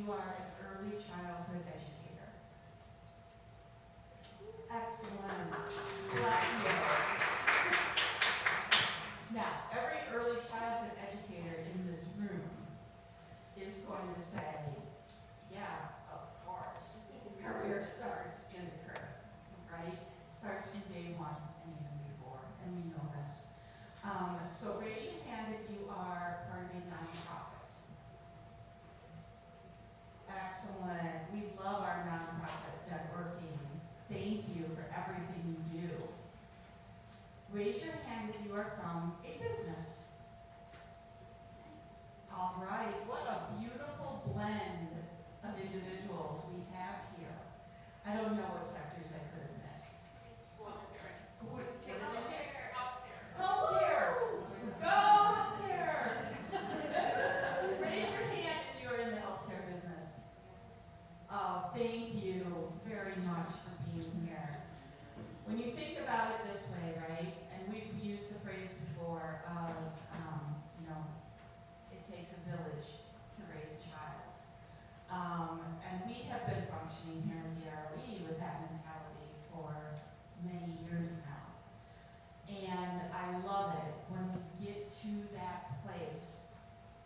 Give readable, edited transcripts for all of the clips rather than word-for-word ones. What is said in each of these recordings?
you are an early childhood educator? Excellent. Bless you. Now, every early childhood educator in this room is going to say, yeah, of course. Career starts in the crib, right? Starts from day one and even before, and we know this. So raise your hand if you are part of a nonprofit. Excellent. We love our nonprofit networking. Thank you for everything you do. Raise your hand if you are from a business. All right, what a beautiful blend of individuals we have here. I don't know what sectors I could have missed. What did I miss? Healthcare. Go healthcare. Raise your hand if you're in the healthcare business. Oh, thank you very much for being here. When you think about it this way, right, and we've used the phrase before of, it takes a village to raise a child. And we have been functioning here in the ROE with that mentality for many years now. And I love it when we get to that place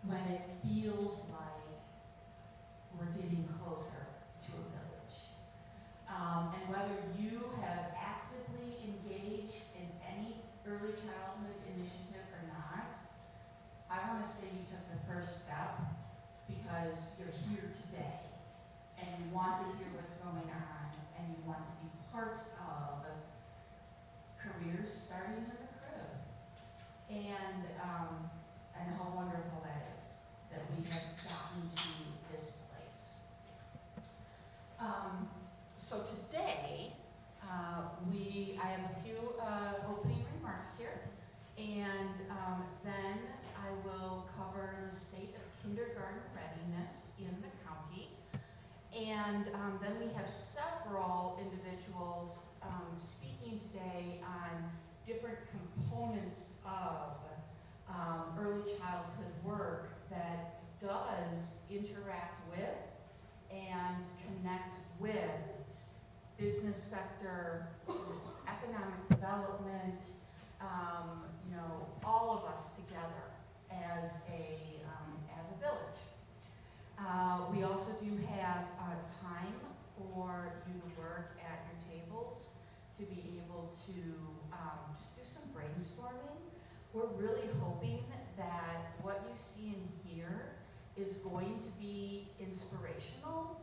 when it feels like we're getting closer to a village. And whether you have actively engaged in any early childhood initiative or not, I want to say you took the first step because you're here today and you want to hear what's going on and you want to be part of careers starting in the crib. And how wonderful that is that we have gotten to this place. So today, I have a few opening remarks here, and then I will cover the state of kindergarten readiness in the county, and then we have several individuals speaking today on different components of early childhood work that does interact with and connect with business sector, economic development, all of us together as a village. We also do have time for you to work at your tables to be able to just do some brainstorming. We're really hoping that what you see and hear is going to be inspirational,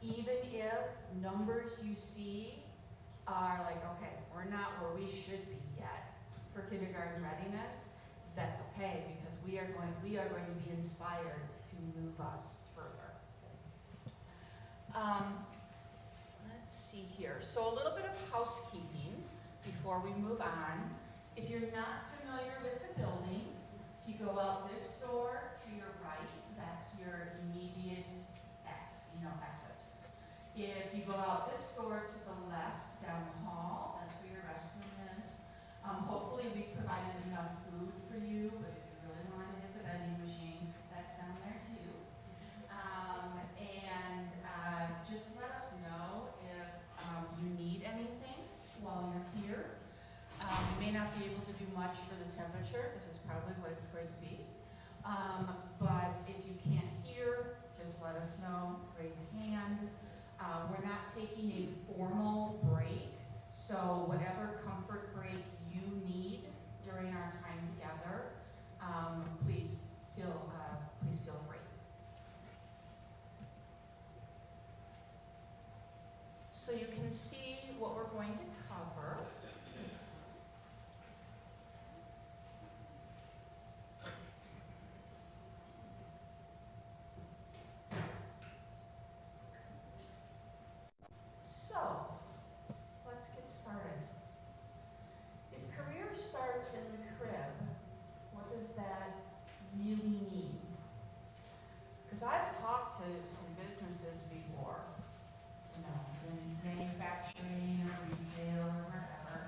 even if numbers you see are like, okay, we're not where we should be yet for kindergarten readiness. That's okay, because we are going to be inspired to move us further. Let's see here. So a little bit of housekeeping before we move on. If you're not familiar with the building, if you go out this door to your right, that's your immediate exit. If you go out this door to the left, down the hall, that's where your restroom is. Hopefully we've provided enough food for you, but if you really want to hit the vending machine, that's down there too. Just let us know if you need anything while you're here. You may not be able to do much for the temperature. This is probably what it's going to be. But if you can't hear, just let us know, raise a hand. We're not taking a formal break, so whatever comfort break you need during our time together, please feel free. So you can see what we're going to cover. So, let's get started. If career starts in the crib, what does that really mean? Because I've talked to some businesses before, in manufacturing or retail or wherever,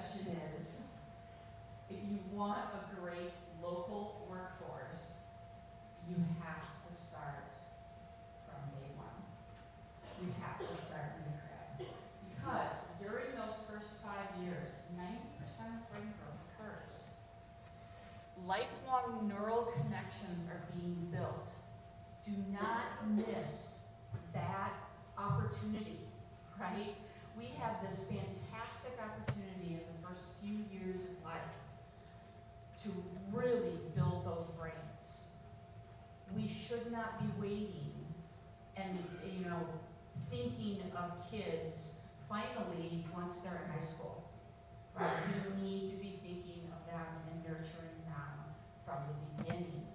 suggestion is, if you want a great local workforce, you have to start from day one. You have to start in the crib. Because during those first 5 years, 90% of brain growth occurs. Lifelong neural connections are being built. Do not miss that opportunity, right? We have this fantastic opportunity in the first few years of life to really build those brains. We should not be waiting and, thinking of kids finally once they're in high school. Right? You need to be thinking of them and nurturing them from the beginning.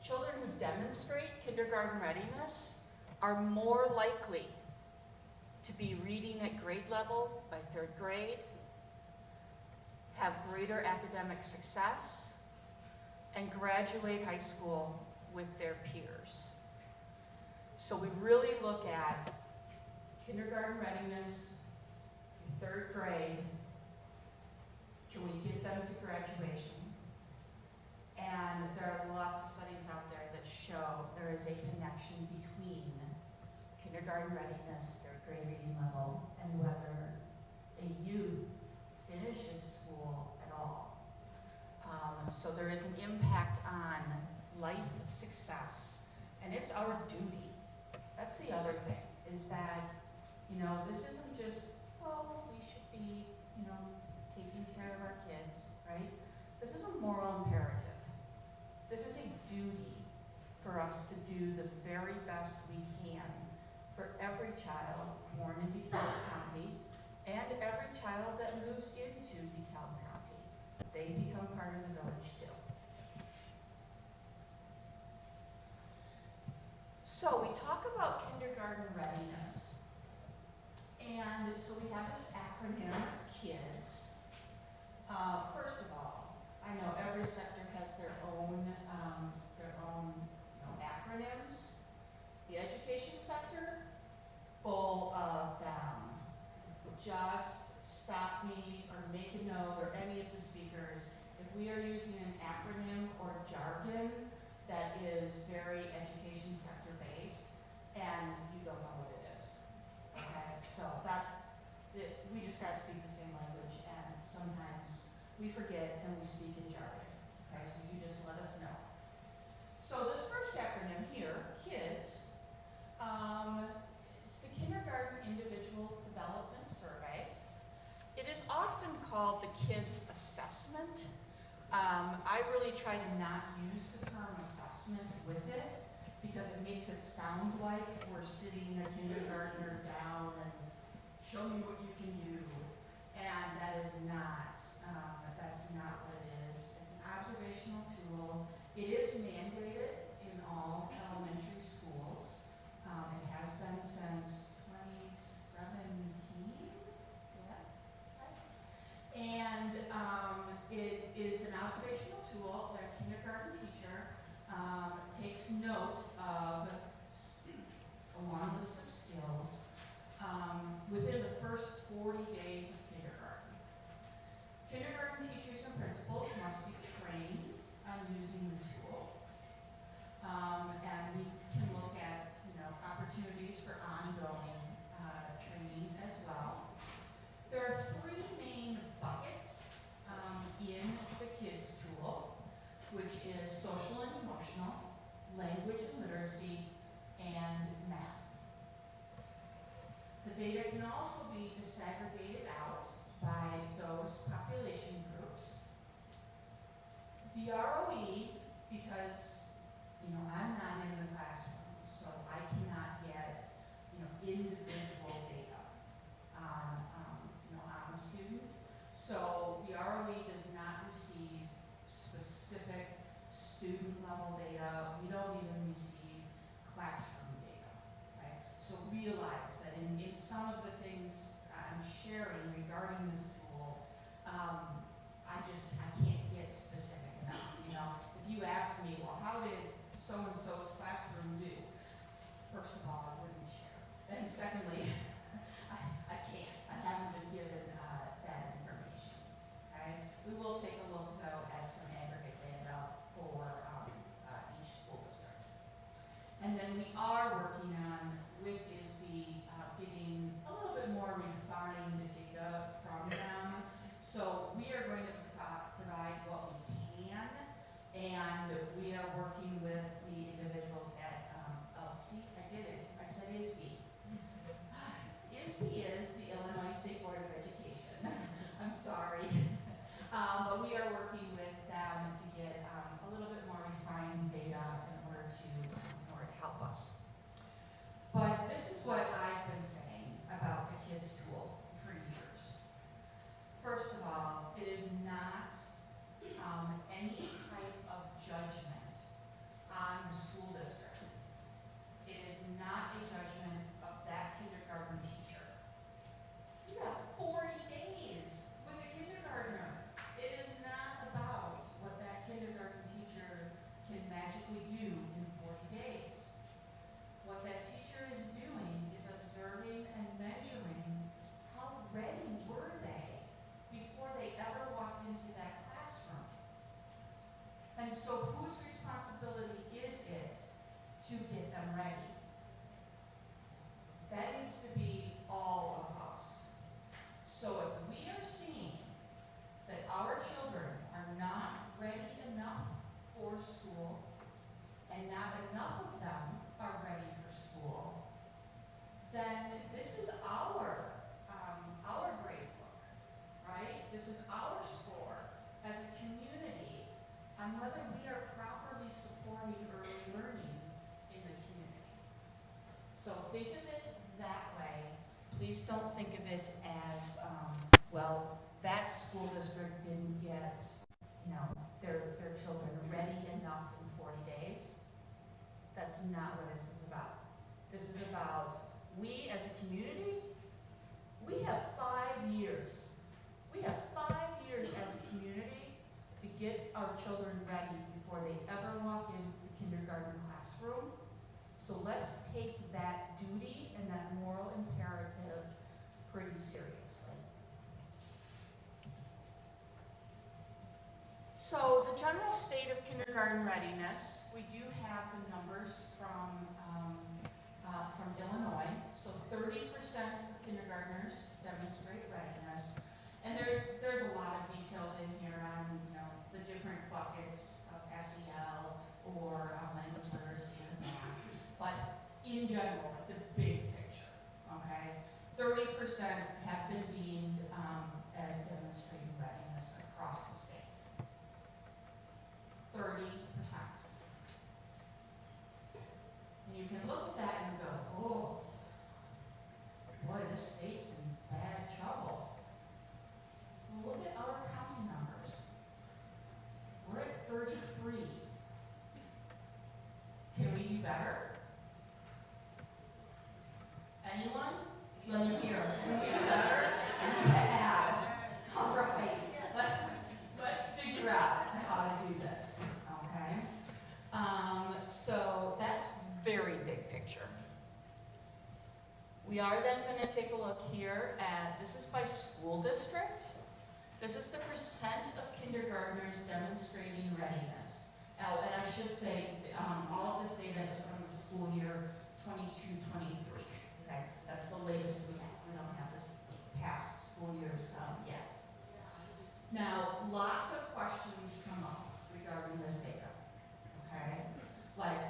Children who demonstrate kindergarten readiness are more likely to be reading at grade level by 3rd grade, have greater academic success, and graduate high school with their peers. So we really look at kindergarten readiness, 3rd grade, can we get them to graduation? And there are lots of studies out there that show there is a connection between kindergarten readiness, 3rd grade reading level, and whether a youth finishes school at all. So there is an impact on life success, and it's our duty. That's the other thing, is that, this isn't just, we should be, taking care of our kids, right? This is a moral imperative. This is a duty for us to do the very best we can for every child born in DeKalb County and every child that moves into DeKalb County. They become part of the village too. So we talk about kindergarten readiness. And so we have this acronym, KIDS. First of all, I know every sector has their own acronyms. The education sector, full of them. Just stop me or make a note, or any of the speakers, if we are using an acronym or jargon that is very education sector based, and you don't know what it is. Okay, so we just gotta speak the same language, and sometimes we forget and we speak in jargon. Okay, so you just let us know. So this first acronym here, KIDS, it's the Kindergarten Individual Development Survey. It is often called the KIDS assessment. I really try to not use the term assessment with it because it makes it sound like we're sitting a kindergartner down and show me what you can do. And that's not what it is. It's an observational tool. It is mandated in all elementary schools. It has been since 2017. Yeah. And it is an observational tool that a kindergarten teacher takes note of a long list of skills within the first 40 days of kindergarten. Kindergarten teachers and principals must be trained on using the tool. And we can look at opportunities for ongoing training as well. There are 3 main buckets in the KIDS tool, which is social and emotional, language and literacy, and math. The data can also be disaggregated out by those population groups. The ROE, because I'm not in the classroom, so I cannot get individual data on a student. So the ROE does not receive specific student level data. We don't even receive classroom data. Okay? So realize that in some of the things I'm sharing regarding this tool, I can't get specific enough. If you ask me, well, how did so-and-so's classroom do? First of all, I wouldn't share. And secondly, I can't. I haven't been given that working with the individuals at, oh, see, I did it. I said ISB. ISB is the Illinois State Board of Education. I'm sorry. But we are working with them to get a little bit more refined data in order to help us. But this is what I've been saying about the kids' tool for years. First of all, it is not any type of judgment on the school district. It is not a judgment of that kindergarten teacher. You have 40 days with a kindergartner. It is not about what that kindergarten teacher can magically do in 40 days. What that teacher is doing is observing and measuring how ready were they before they ever walked into that classroom. And so whose responsibility is it to get them ready? That needs to be all of us. So if we are seeing that our children are not ready enough for school, and not enough of them are ready for school, then this is our grade book, right? This is our score as a community on whether we are properly supporting early learning in the community. So think of it that way. Please don't think of it as, well, that school district didn't get, their children ready enough in 40 days. That's not what this is about. This is about, we as a community, we have 5 years. We have 5 years as a community to get our children ready before they ever walk into the kindergarten classroom. So let's take that duty and that moral imperative pretty seriously. So the general state of kindergarten readiness, we do have the numbers from Illinois. So 30% of kindergartners demonstrate readiness. And there's a lot of details in here on the different buckets of SEL or language literacy and math. But in general, the big picture, okay? 30% have been deemed as demonstrating readiness across the state. 30%. And you can look at that and go, oh, boy, this state's in bad trouble. Well, look at our county numbers. We're at 33. Can we do better? Anyone? Let me hear. Can we do better? Yeah. All right. Let's figure out how to do this. Okay. So that's very big picture. We are then going to take a look here at, this is by school district. This is the percent of kindergartners demonstrating readiness. Oh, and I should say, all of this data is from the school year 22-23. Okay, that's the latest we have. We don't have this past school years yet. Now, lots of questions come up regarding this data. Okay, like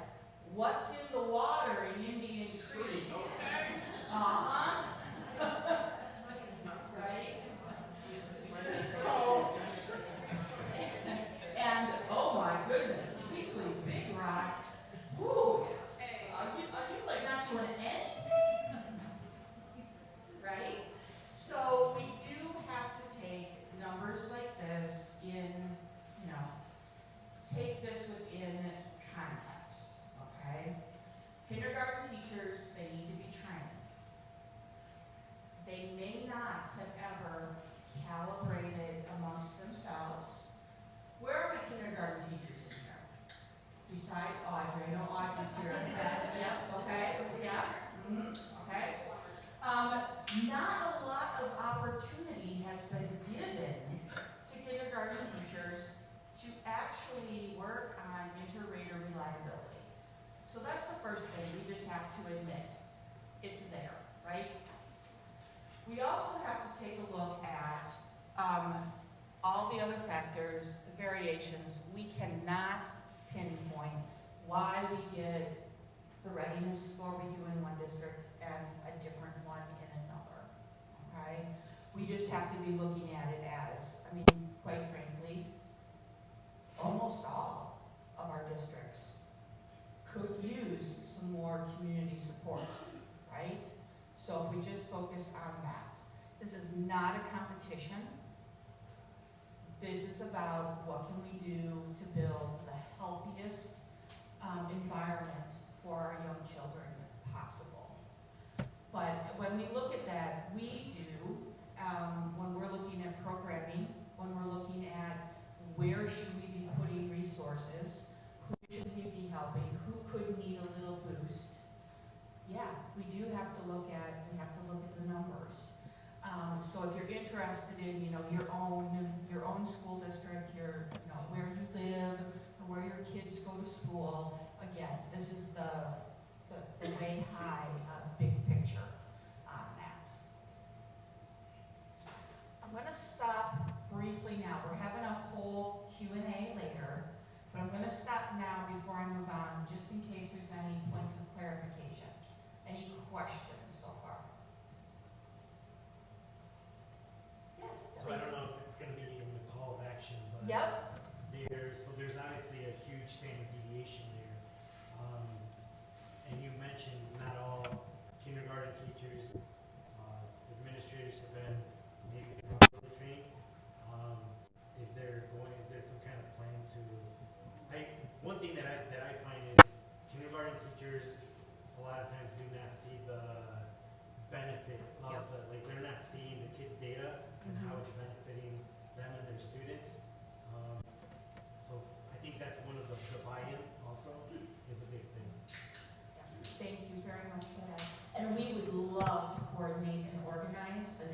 what's in the water in Indian Creek? Okay. Right? So, and oh my goodness, Weekly, Big Rock. Whoo! Are you like not doing anything? Right? So we do have to take numbers like this in, take this within context. Okay? Kindergarten teachers, they need to be trained. They may not have ever calibrated amongst themselves. Where are my kindergarten teachers in here? Besides Audrey. I know Audrey's here. Yep, okay, yeah, okay. Not a lot of opportunity has been given to kindergarten teachers to actually work on inter-rater reliability. So that's the first thing we just have to admit. It's there, right? We also have to take a look at all the other factors, the variations. We cannot pinpoint why we get the readiness score we do in one district and a different one in another, okay? We just have to be looking at it as, I mean, quite frankly, almost all of our districts could use some more community support, right? So if we just focus on that. This is not a competition. This is about what can we do to build the healthiest environment for our young children possible. But when we look at that, we do, when we're looking at programming, when we're looking at where should we be putting resources, who should we be helping, who could need a little boost. Yeah, we do have to look at, the numbers. So if you're interested in, your own school district, where you live, or where your kids go to school, again, this is the way high, big picture on that. I'm going to stop briefly now. We're having a whole Q&A later, but I'm going to stop now before I move on, just in case there's any points of clarification. Any questions so far? Yes. So I don't know if it's going to be in the call of action, but Yep. there's obviously a huge standard deviation there. And you mentioned not all kindergarten teachers, administrators have been maybe properly trained. Is there some kind of plan to? One thing that I find is kindergarten teachers a lot of times do not see the benefit of they're not seeing the kids' data and how it's benefiting them and their students. So I think that's one of the buy-in also is a big thing. Thank you very much for that. And we would love to coordinate and organize an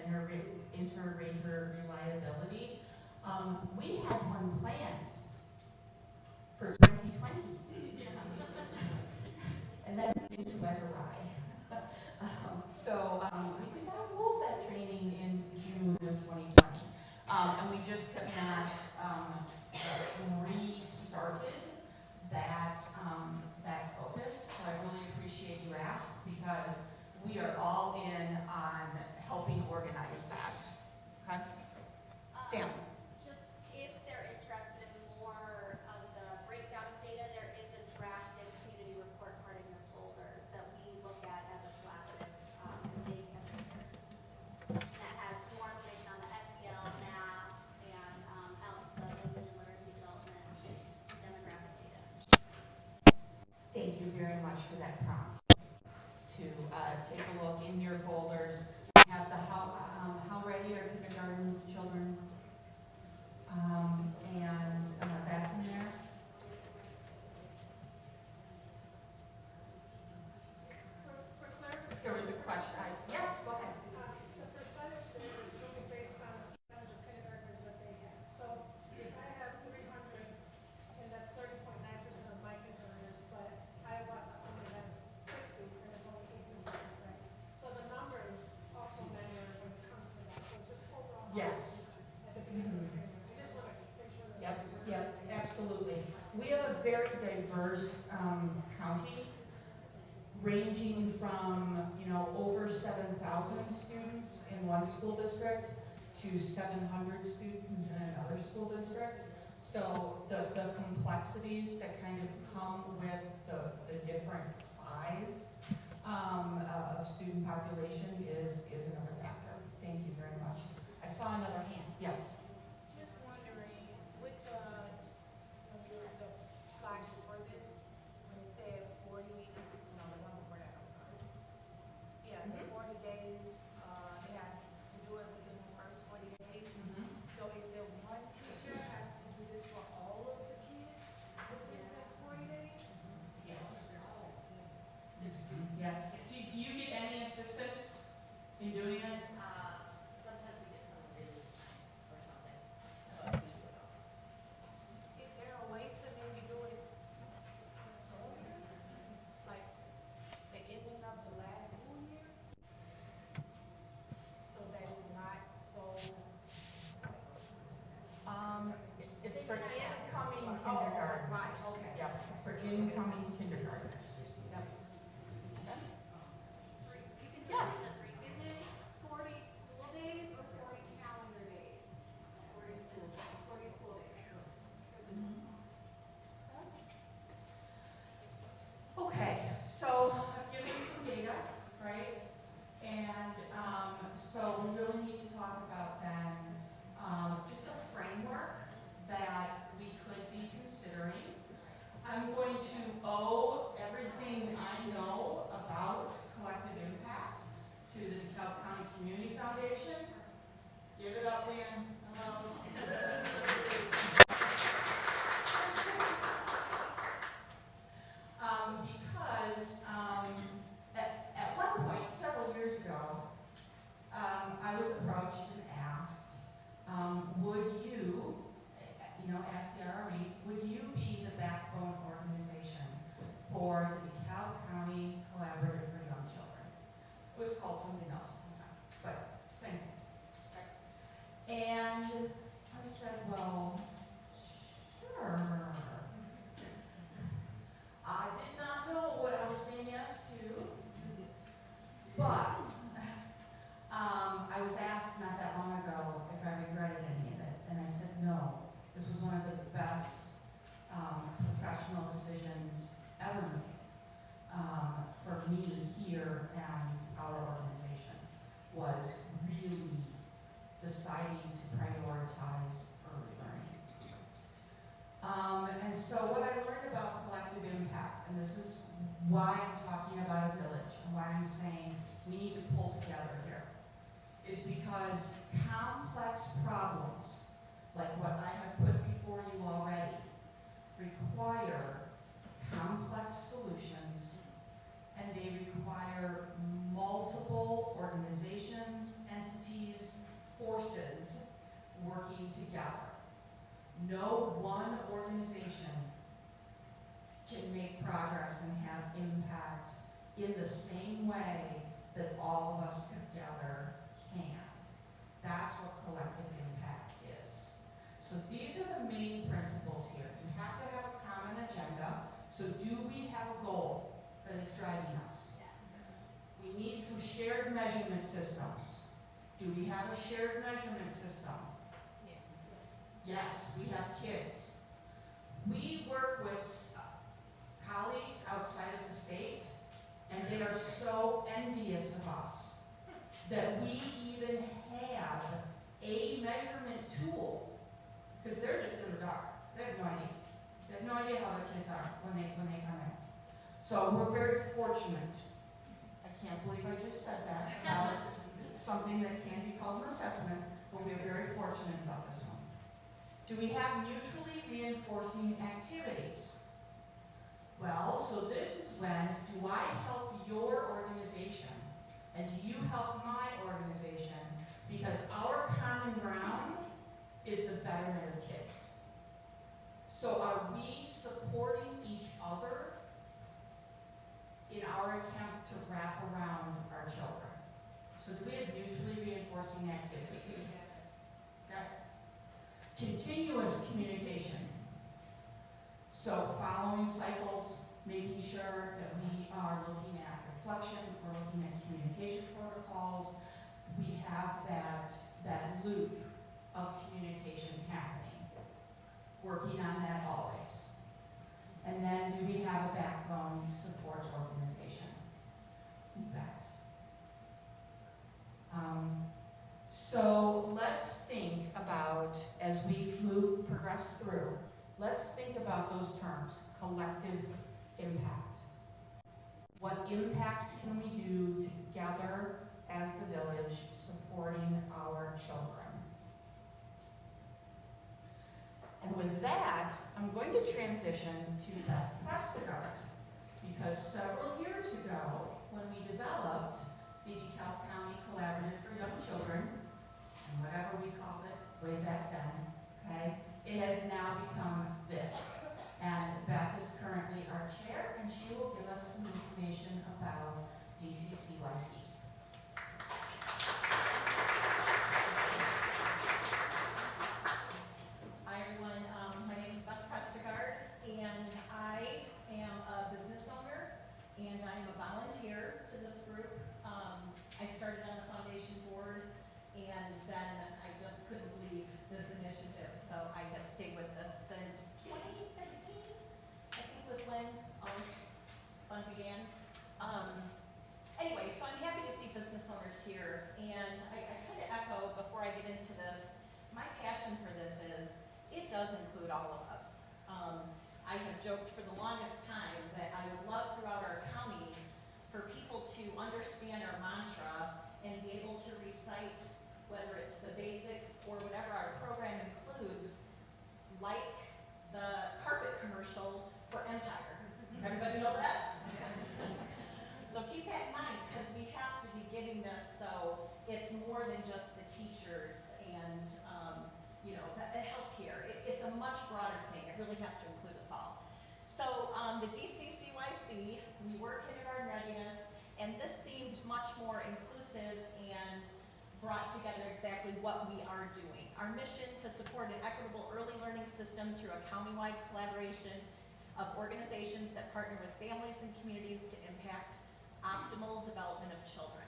inter-rater reliability. We had one planned for 2020. And then things went awry. We could not hold that training in June of 2020. And we just have not restarted that focus. So I really appreciate you asked, because we are all in on helping organize that. Okay? Sam. Just if they're interested in more of the breakdown of data, there is a drafted community report card in your folders that we look at as a collaborative data every year. That has more information on the SEL, math, and the language and literacy development demographic data. Thank you very much for that prompt. To take a look in your folders, have the how ready are kindergarten children, and that's in there. For clarification, There was a question. Yes, go ahead. the percentage there is really based on the percentage of kindergartners that they have. So if I have 300, and that's 30.9% of my kindergartners, but Iowa only has 50, and it's only 18%, right? So the numbers also matter when it comes to that. So just overall. Yes. At the beginning of the kindergarten. I just want to make sure that. Yep, absolutely. We have a very diverse county, ranging from over 7,000 students in one school district to 700 students in another school district. So the complexities that kind of come with the different size of student population is another factor. Thank you very much. I saw another hand. Yes. Just wondering, with the slide before this, when it said 40, no, the one before that, I'm sorry. Yeah, the 40 days, they have to do it within the first 40 days. So is there one teacher has to do this for all of the kids within the 40 days? Yes. Yeah. Do you get any assistance in doing it? Sometimes we get some videos or something. is because complex problems, like what I have put before you already, require complex solutions, and they require multiple organizations, entities, forces working together. No one organization can make progress and have impact in the same way that all of us together can. That's what collective impact is. So these are the main principles here. You have to have a common agenda. So do we have a goal that is driving us? We need some shared measurement systems. Do we have a shared measurement system? Yes, we have kids. We work with colleagues outside of the state, and they are so envious of us that we even have a measurement tool, because they're just in the dark. They have no idea. They have no idea how their kids are when they come in. So we're very fortunate. I can't believe I just said that about something that can be called an assessment, but we are very fortunate about this one. Do we have mutually reinforcing activities? Well, so this is when, do I help your organization and do you help my organization? Because our common ground is the betterment of kids. So are we supporting each other in our attempt to wrap around our children? So do we have mutually reinforcing activities? Okay. Continuous communication. So following cycles, making sure that we are looking at reflection, we're looking at communication protocols, we have that loop of communication happening, working on that always. And then do we have a backbone support organization? You bet. So let's think about, as we progress through, let's think about those terms, collective impact. What impact can we do together as the village supporting our children? And with that, I'm going to transition to Beth Prestegard, because several years ago, when we developed the DeKalb County Collaborative for Young Children, and whatever we called it way back then, okay, it has now become this. And Beth is currently our chair, and she will give us some information about DCCYC. Hi everyone, my name is Beth Prestegard, and I am a business owner, and I'm a volunteer to this group. I started on the foundation board, and then I just couldn't leave this initiative, so I have stayed with this since 2013, I think was when all this fun began. Anyway, so I'm happy to see business owners here, and I kind of echo before I get into this, my passion for this is, it does include all of us. I have joked for the longest time that I would love throughout our county for people to understand our mantra and be able to recite, whether it's the basics or whatever our program includes, like the carpet commercial for Empire. Everybody know that? So keep that in mind, because we have to be getting this so it's more than just the teachers and the healthcare. It's a much broader thing. It really has to include us all. So the DCCYC, we work kindergarten readiness, and this seemed much more inclusive and brought together exactly what we are doing. Our mission to support an equitable early learning system through a countywide collaboration of organizations that partner with families and communities to impact optimal development of children.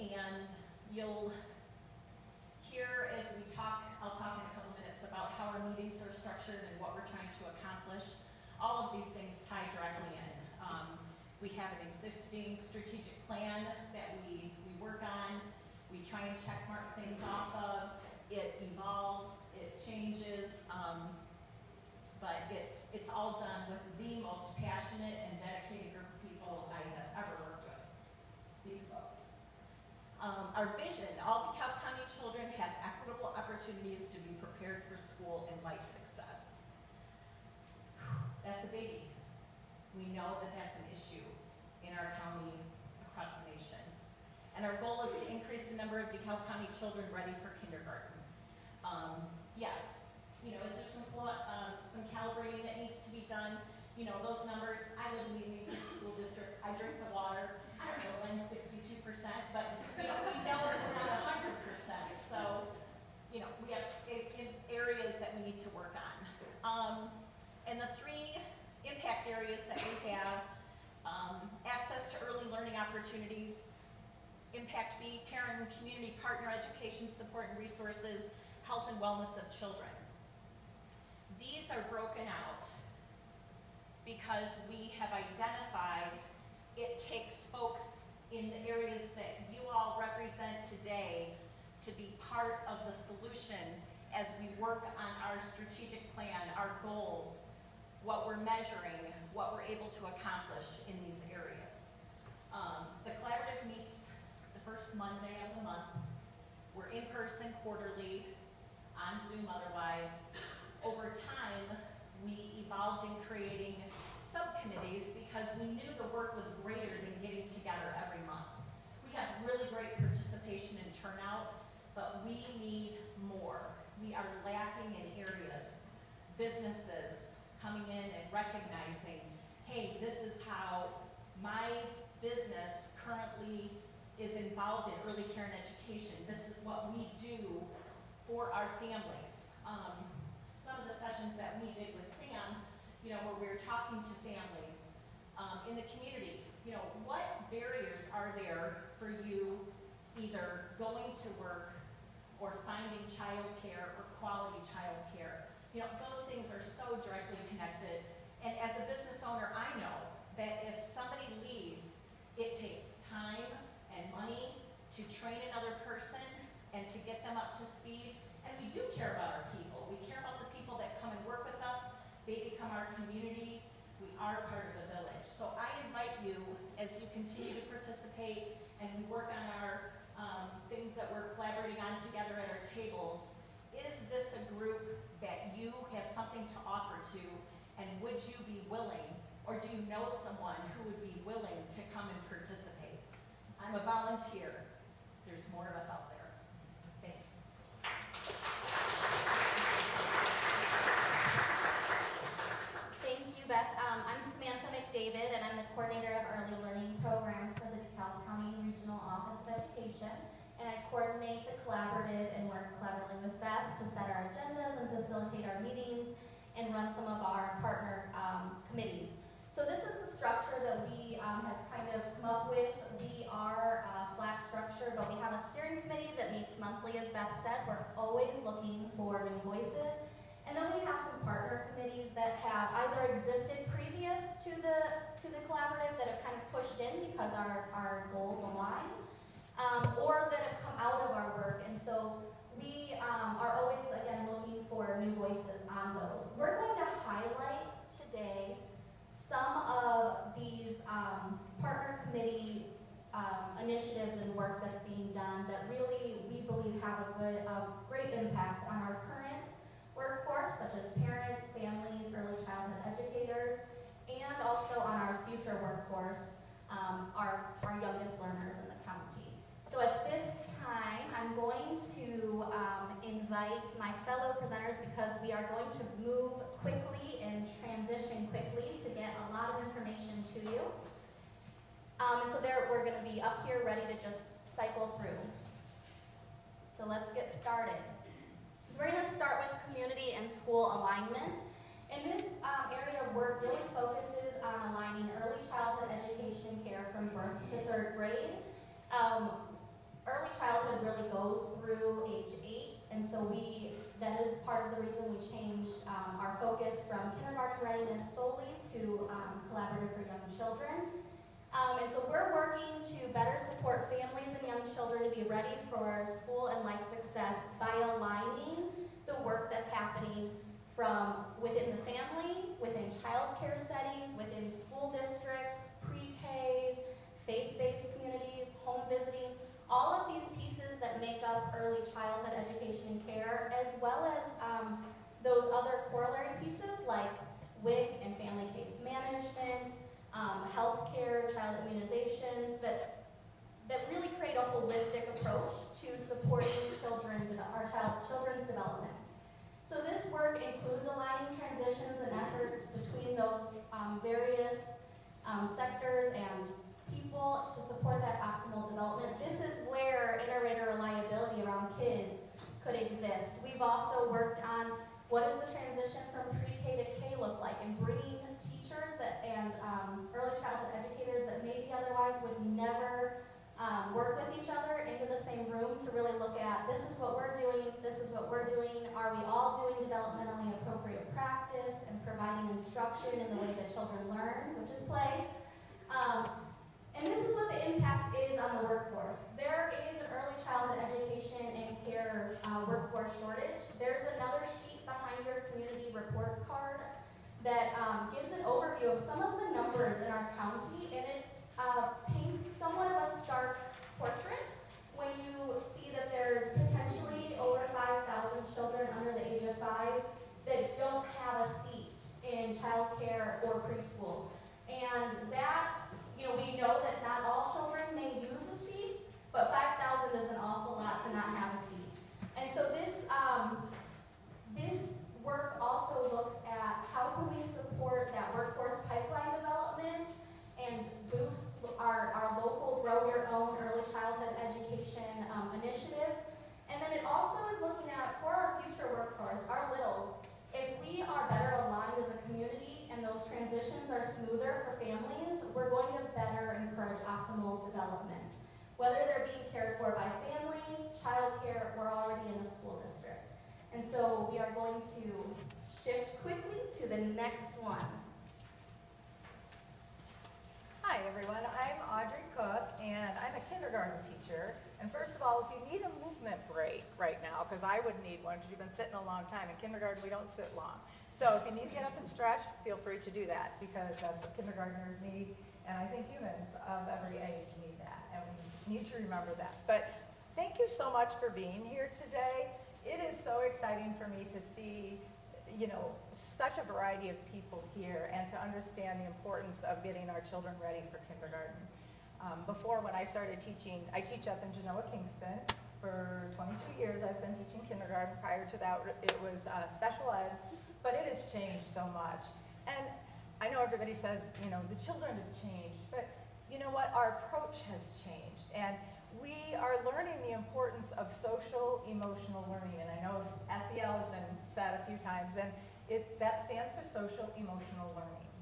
And you'll hear as we talk, I'll talk in a couple minutes about how our meetings are structured and what we're trying to accomplish. All of these things tie directly in. We have an existing strategic plan that we work on. We try and check mark things off of. It evolves, it changes, but it's all done with the most passionate and dedicated group of people I have ever worked with, these folks. Our vision, all DeKalb County children have equitable opportunities to be prepared for school and life success. That's a biggie. We know that that's an issue in our county, across the nation. And our goal is to increase the number of DeKalb County children ready for kindergarten. Yes, you know, is there some calibrating that needs to be done? You know, those numbers, I live in the Union Creek School District, I drink the water, I don't know when 62%, but, you know, we know we're not 100%, so, you know, we have in areas that we need to work on. And the three impact areas that we have, access to early learning opportunities, impact B, parent and community partner education support and resources, health and wellness of children. These are broken out because we have identified it takes folks in the areas that you all represent today to be part of the solution as we work on our strategic plan, our goals, what we're measuring, what we're able to accomplish in these areas. The collaborative meets the first Monday of the month. We're in person quarterly, on Zoom otherwise. Over time, we evolved in creating subcommittees because we knew the work was greater than getting together every month. We have really great participation and turnout, but we need more. We are lacking in areas. Businesses coming in and recognizing, hey, this is how my business currently is involved in early care and education. This is what we do for our families. Some of the sessions that we did with Sam, you know, where we were talking to families in the community, you know, what barriers are there for you either going to work or finding childcare or quality childcare? You know, those things are so directly connected. And as a business owner, I know that if somebody leaves, it takes time and money to train another person and to get them up to speed. And we do care about our people. We care about the people that come and work with us. They become our community. We are part of the village. So I invite you, as you continue to participate and we work on our things that we're collaborating on together at our tables, is this a group that you have something to offer to, and would you be willing, or do you know someone who would be willing to come and participate? I'm a volunteer. There's more of us out there. Thanks. Thank you, Beth. I'm Samantha McDavid, and I'm the coordinator of early learning programs for the DeKalb County Regional Office of Education. And I coordinate the collaborative and work collaboratively with Beth to set our agendas and facilitate our meetings and run some of our partner committees. So this is the structure that we have kind of come up with. We are a flat structure, but we have a steering committee that meets monthly, as Beth said. We're always looking for new voices. And then we have some partner committees that have either existed previous to the collaborative that have kind of pushed in because our goals align, or that have come out of our work. And so we are always, again, looking for new voices on those. We're going to highlight today some of these partner committee initiatives and work that's being done that really, we believe, have a great impact on our current workforce, such as parents, families, early childhood educators, and also on our future workforce, our youngest learners in the county. So at this time, I'm going to invite my fellow presenters, because we are going to move quickly and transition quickly to get a lot of information to you. So we're going to be up here ready to just cycle through. So let's get started. So we're going to start with community and school alignment. And this area of work really focuses on aligning early childhood education care from birth to 3rd grade. Early childhood really goes through age 8, and so that is part of the reason we changed our focus from kindergarten readiness solely to collaborative for young children. And so we're working to better support families and young children to be ready for school and life success by aligning the work that's happening from within the family, within child care settings, within school districts, pre-Ks, faith-based communities, home visiting. All of these well as those other corollary pieces like WIC and family case management, healthcare, child immunizations, that really create a holistic approach to supporting children's development. So this work includes aligning transitions and efforts between those various sectors and people to support that optimal development. This is where inter-rater reliability around kids could exist. We've also worked on what does the transition from pre-K to K look like, and bringing teachers and early childhood educators that maybe otherwise would never work with each other into the same room to really look at, this is what we're doing, this is what we're doing, are we all doing developmentally appropriate practice and providing instruction in the way that children learn, which is play. And this is what the impact is on the workforce. There is an early childhood education and care workforce shortage. There's another sheet behind your community report card that gives an overview of some of the numbers in our county, and it paints somewhat of a stark portrait when you see that there's potentially over 5,000 children under the age of 5 that don't have a seat in childcare or preschool. And that, we know that not all children may use a seat, but 5,000 is an awful lot to not have a seat. And so this work also looks at how can we support that workforce pipeline development and boost our local grow your own early childhood education initiatives. And then it also is looking at, for our future workforce, our littles, if we are better aligned as a community and those transitions are smoother for families, we're going to better encourage optimal development. Whether they're being cared for by family, childcare, or already in a school district. And so we are going to shift quickly to the next one. Hi everyone, I'm Audrey Cook and I'm a kindergarten teacher. And first of all, if you need a movement break right now, because I would need one because you've been sitting a long time. In kindergarten, we don't sit long. So if you need to get up and stretch, feel free to do that because that's what kindergartners need. And I think humans of every age need that. And we need to remember that. But thank you so much for being here today. It is so exciting for me to see such a variety of people here and to understand the importance of getting our children ready for kindergarten. Before, when I started teaching, I teach up in Genoa, Kingston. For 22 years, I've been teaching kindergarten. Prior to that, it was special ed, but it has changed so much. And I know everybody says, the children have changed, but you know what? Our approach has changed. And we are learning the importance of social emotional learning, and I know SEL has been said a few times, and that stands for social emotional learning.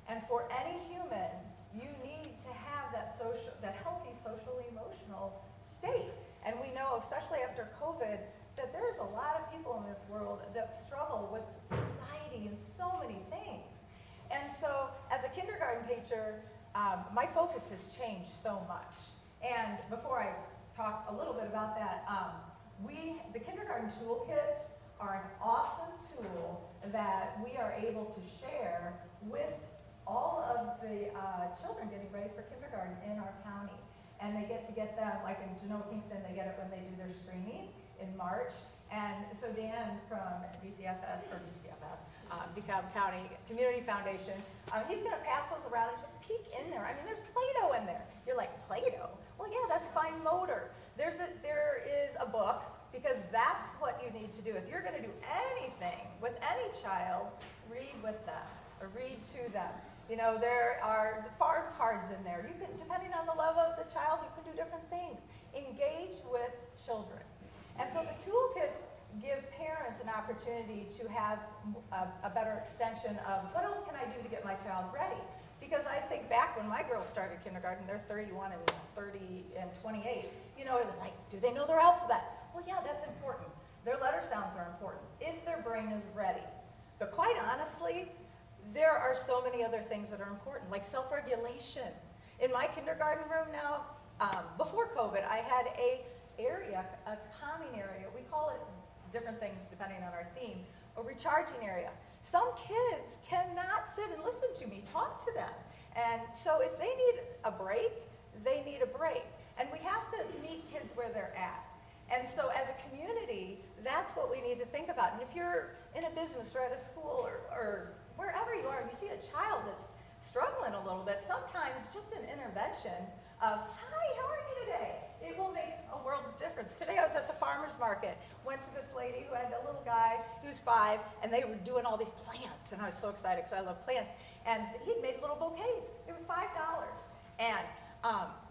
And for any human, you need to have that healthy social emotional state. And we know, especially after COVID, that there's a lot of people in this world that struggle with anxiety and so many things. And so, as a kindergarten teacher, my focus has changed so much. And before I talk a little bit about that, the kindergarten toolkits are an awesome tool that we are able to share with all of the children getting ready for kindergarten in our county. And they get them, like in Genoa, Kingston, they get it when they do their screening in March. And so Dan from DeKalb County Community Foundation, he's going to pass those around and just peek in there. I mean, there's Play-Doh in there. You're like, Play-Doh? Well, yeah, that's fine motor. There is a book, because that's what you need to do. If you're going to do anything with any child, read with them or read to them. There are the farm cards in there. You can, depending on the level of the child, you can do different things. Engage with children. And so the toolkits give parents an opportunity to have a better extension of what else can I do to get my child ready? Because I think back when my girls started kindergarten, they're 31 and 30 and 28, it was like, do they know their alphabet? Well, yeah, that's important. Their letter sounds are important if their brain is ready. But quite honestly, there are so many other things that are important, like self-regulation. In my kindergarten room now, before COVID, I had a calming area. We call it different things depending on our theme, a recharging area. Some kids cannot sit and listen to me talk to them. And so if they need a break, they need a break. And we have to meet kids where they're at. And so as a community, that's what we need to think about. And if you're in a business or at a school or wherever you are, and you see a child that's struggling a little bit, sometimes just an intervention of, hi, how are you today? It will make a world of difference. Today I was at the farmer's market, went to this lady who had a little guy who's 5, and they were doing all these plants, and I was so excited because I love plants. And he'd made little bouquets. They were $5. And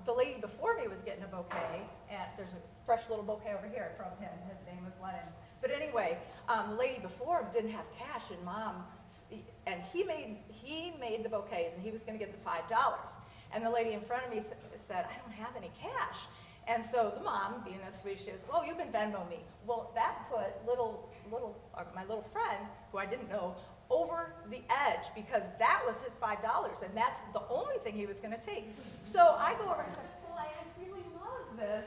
the lady before me was getting a bouquet, and there's a fresh little bouquet over here from him. His name was Lennon. But anyway, the lady before him didn't have cash, and and he made the bouquets, and he was going to get the $5. And the lady in front of me said, I don't have any cash. And so the mom, being as sweet as she is, oh, you can Venmo me. Well, that put my little friend, who I didn't know, over the edge, because that was his $5, and that's the only thing he was going to take. So I go over and I said, boy, I really love this.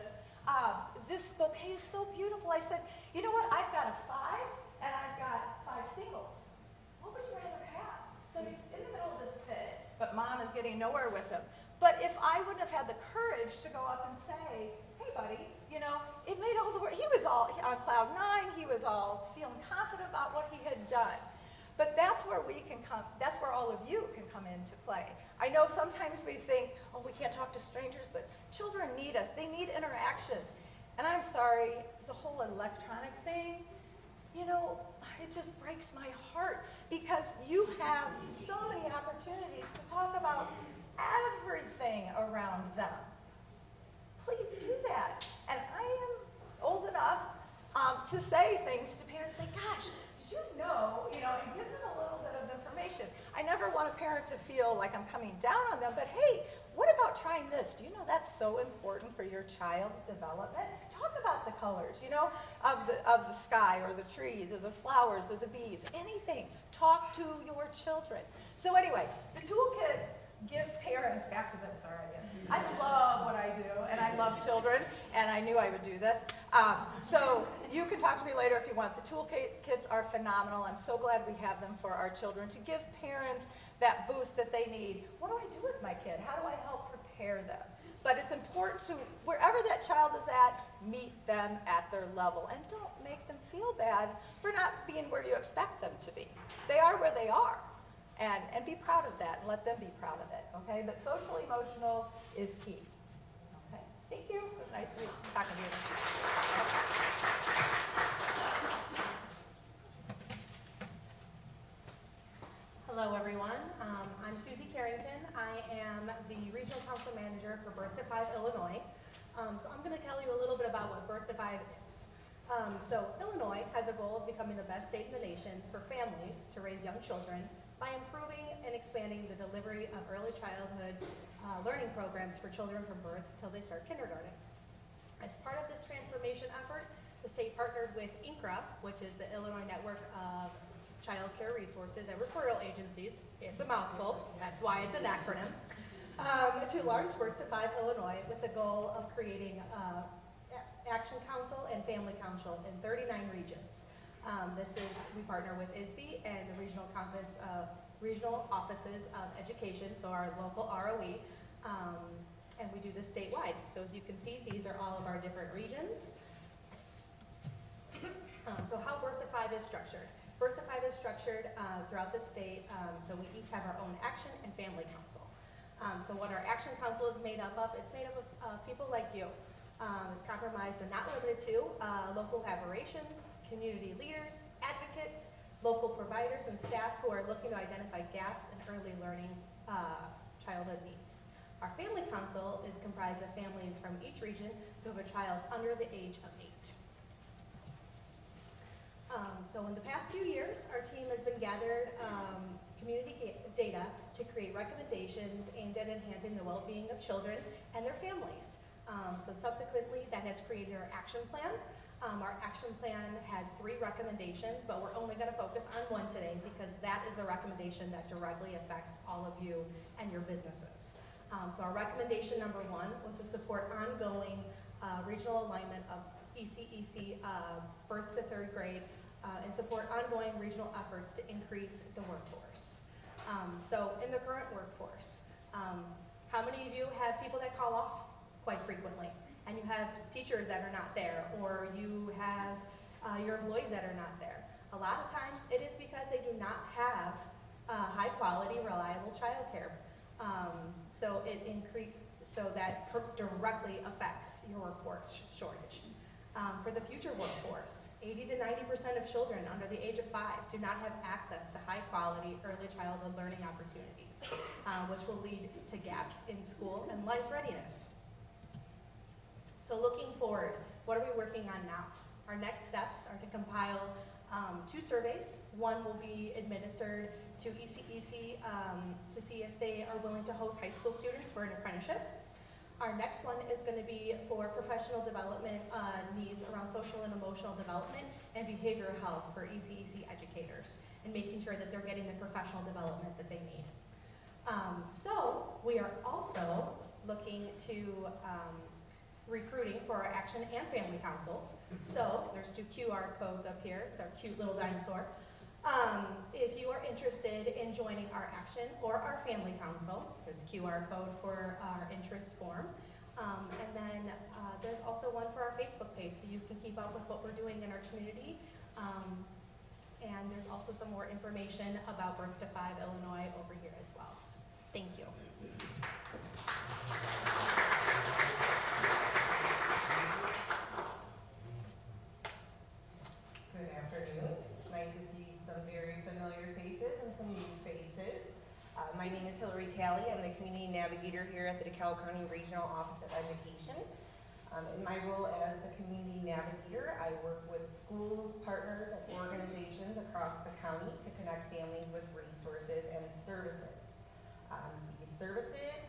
This bouquet is so beautiful. I said, you know what? I've got a 5 and I've got 5 singles. What would you rather have? So he's in the middle of this pit, but mom is getting nowhere with him. But if I wouldn't have had the courage to go up and say, hey buddy, you know, it made all the work. He was all on cloud 9. He was all feeling confident about what he had done. But that's where we can come, that's where all of you can come into play. I know sometimes we think, oh, we can't talk to strangers, but children need us. They need interactions. And I'm sorry, the whole electronic thing, you know, it just breaks my heart, because you have so many opportunities to talk about everything around them. Please do that. And I am old enough to say things to parents, say, gosh, did you know, and give them a little bit of information. I never want a parent to feel like I'm coming down on them, but hey, what about trying this? Do you know that's so important for your child's development? Talk about the colors, of the sky or the trees or the flowers or the bees, anything. Talk to your children. So anyway, the toolkits give parents, back to this already. I love what I do, and I love children, and I knew I would do this. So you can talk to me later if you want. The toolkits are phenomenal. I'm so glad we have them for our children to give parents that boost that they need. What do I do with my kid? How do I help prepare them? But it's important to, wherever that child is at, meet them at their level, and don't make them feel bad for not being where you expect them to be. They are where they are. And be proud of that, and let them be proud of it, okay? But social emotional is key, okay? Thank you. It was nice to be talking to you. Hello, everyone. I'm Susie Carrington. I am the Regional Council Manager for Birth to 5 Illinois. So I'm going to tell you a little bit about what Birth to 5 is. So Illinois has a goal of becoming the best state in the nation for families to raise young children by improving and expanding the delivery of early childhood learning programs for children from birth till they start kindergarten. As part of this transformation effort, the state partnered with INCRA, which is the Illinois Network of Child Care Resources and Referral Agencies. It's a mouthful, that's why it's an acronym, to launch Birth to 5 Illinois with the goal of creating Action Council and Family Council in 39 regions. We partner with ISB and the Regional Offices of Education, so our local ROE, and we do this statewide. So as you can see, these are all of our different regions. So how Birth to 5 is structured. Birth to 5 is structured throughout the state, so we each have our own Action and Family Council. So what our Action Council is made up of, it's made up of people like you. It's comprised but not limited to local collaborations, community leaders, advocates, local providers, and staff who are looking to identify gaps in early learning childhood needs. Our Family Council is comprised of families from each region who have a child under the age of 8. So in the past few years, our team has been gathered community data to create recommendations aimed at enhancing the well-being of children and their families. So subsequently, that has created our action plan. Our action plan has 3 recommendations, but we're only going to focus on one today because that is the recommendation that directly affects all of you and your businesses. So our recommendation number 1 was to support ongoing regional alignment of ECEC birth to 3rd grade and support ongoing regional efforts to increase the workforce. So in the current workforce, how many of you have people that call off quite frequently? and you have teachers that are not there, or you have your employees that are not there. A lot of times it is because they do not have high quality, reliable childcare. So that directly affects your workforce shortage. For the future workforce, 80 to 90% of children under the age of 5 do not have access to high quality early childhood learning opportunities, which will lead to gaps in school and life readiness. So looking forward, what are we working on now? Our next steps are to compile 2 surveys. One will be administered to ECEC to see if they are willing to host high school students for an apprenticeship. Our next one is going to be for professional development needs around social and emotional development and behavioral health for ECEC educators, and making sure that they're getting the professional development that they need. So we are also looking to recruiting for our action and family councils. So there's 2 QR codes up here, they're cute little dinosaur. If you are interested in joining our action or our family council, there's a QR code for our interest form. And then there's also one for our Facebook page, so you can keep up with what we're doing in our community. And there's also some more information about Birth to 5 Illinois over here as well. Thank you. Good afternoon. It's nice to see some very familiar faces and some new faces. My name is Hillary Callie. I'm the Community Navigator here at the DeKalb County Regional Office of Education. In my role as the Community Navigator, I work with schools, partners, and organizations across the county to connect families with resources and services. These services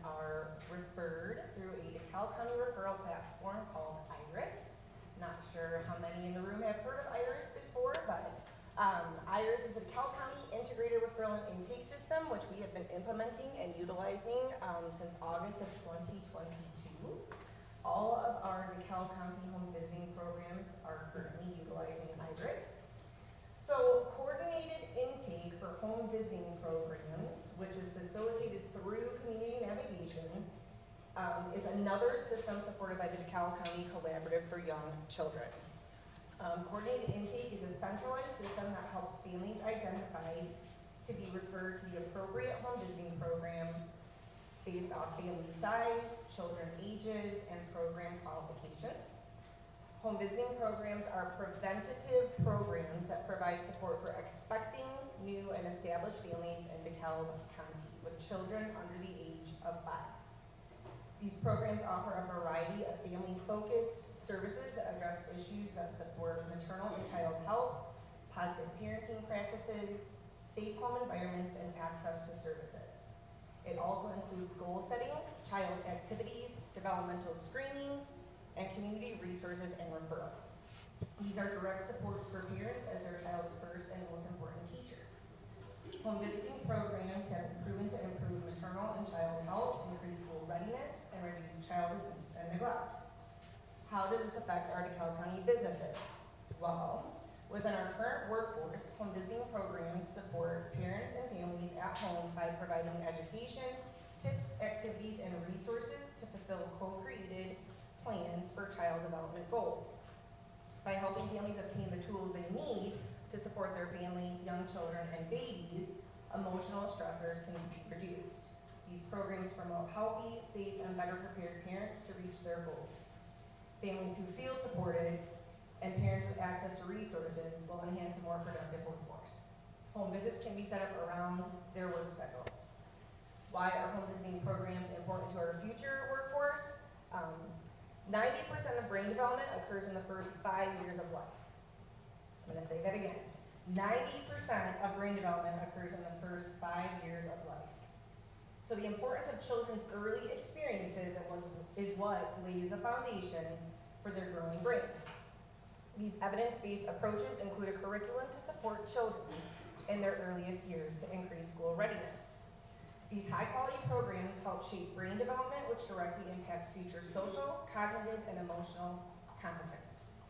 are referred through a DeKalb County referral platform called IRIS. Not sure how many in the room have heard of IRIS before, but IRIS is the DeKalb County Integrated Referral and Intake System, which we have been implementing and utilizing since August of 2022. All of our DeKalb County home visiting programs are currently utilizing IRIS. So coordinated intake for home visiting programs, which is facilitated through community navigation, is another system supported by the DeKalb County Collaborative for Young Children. Coordinated intake is a centralized system that helps families identify to be referred to the appropriate home visiting program based off family size, children ages, and program qualifications. Home visiting programs are preventative programs that provide support for expecting, new, and established families in DeKalb County with children under the age of 5. These programs offer a variety of family-focused services that address issues that support maternal and child health, positive parenting practices, safe home environments, and access to services. It also includes goal setting, child activities, developmental screenings, and community resources and referrals. These are direct supports for parents as their child's first and most important teacher. Home visiting programs have been proven to improve maternal and child health, increase school readiness, and reduce child abuse and neglect. How does this affect our DeKalb County businesses? Well, within our current workforce, home visiting programs support parents and families at home by providing education, tips, activities, and resources to fulfill co-created plans for child development goals. By helping families obtain the tools they need to support their family, young children, and babies, emotional stressors can be reduced. These programs promote healthy, safe, and better prepared parents to reach their goals. Families who feel supported and parents with access to resources will enhance a more productive workforce. Home visits can be set up around their work schedules. Why are home visiting programs important to our future workforce? 90% of brain development occurs in the first 5 years of life. I'm going to say that again. 90% of brain development occurs in the first 5 years of life. So the importance of children's early experiences is what lays the foundation for their growing brains. These evidence-based approaches include a curriculum to support children in their earliest years to increase school readiness. These high-quality programs help shape brain development, which directly impacts future social, cognitive, and emotional competence.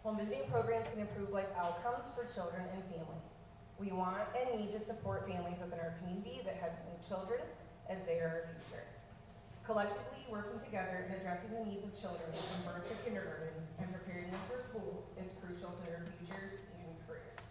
Home visiting programs can improve life outcomes for children and families. We want and need to support families within our community that have young children as they are our future. Collectively working together and addressing the needs of children from birth to kindergarten and preparing them for school is crucial to their futures and careers.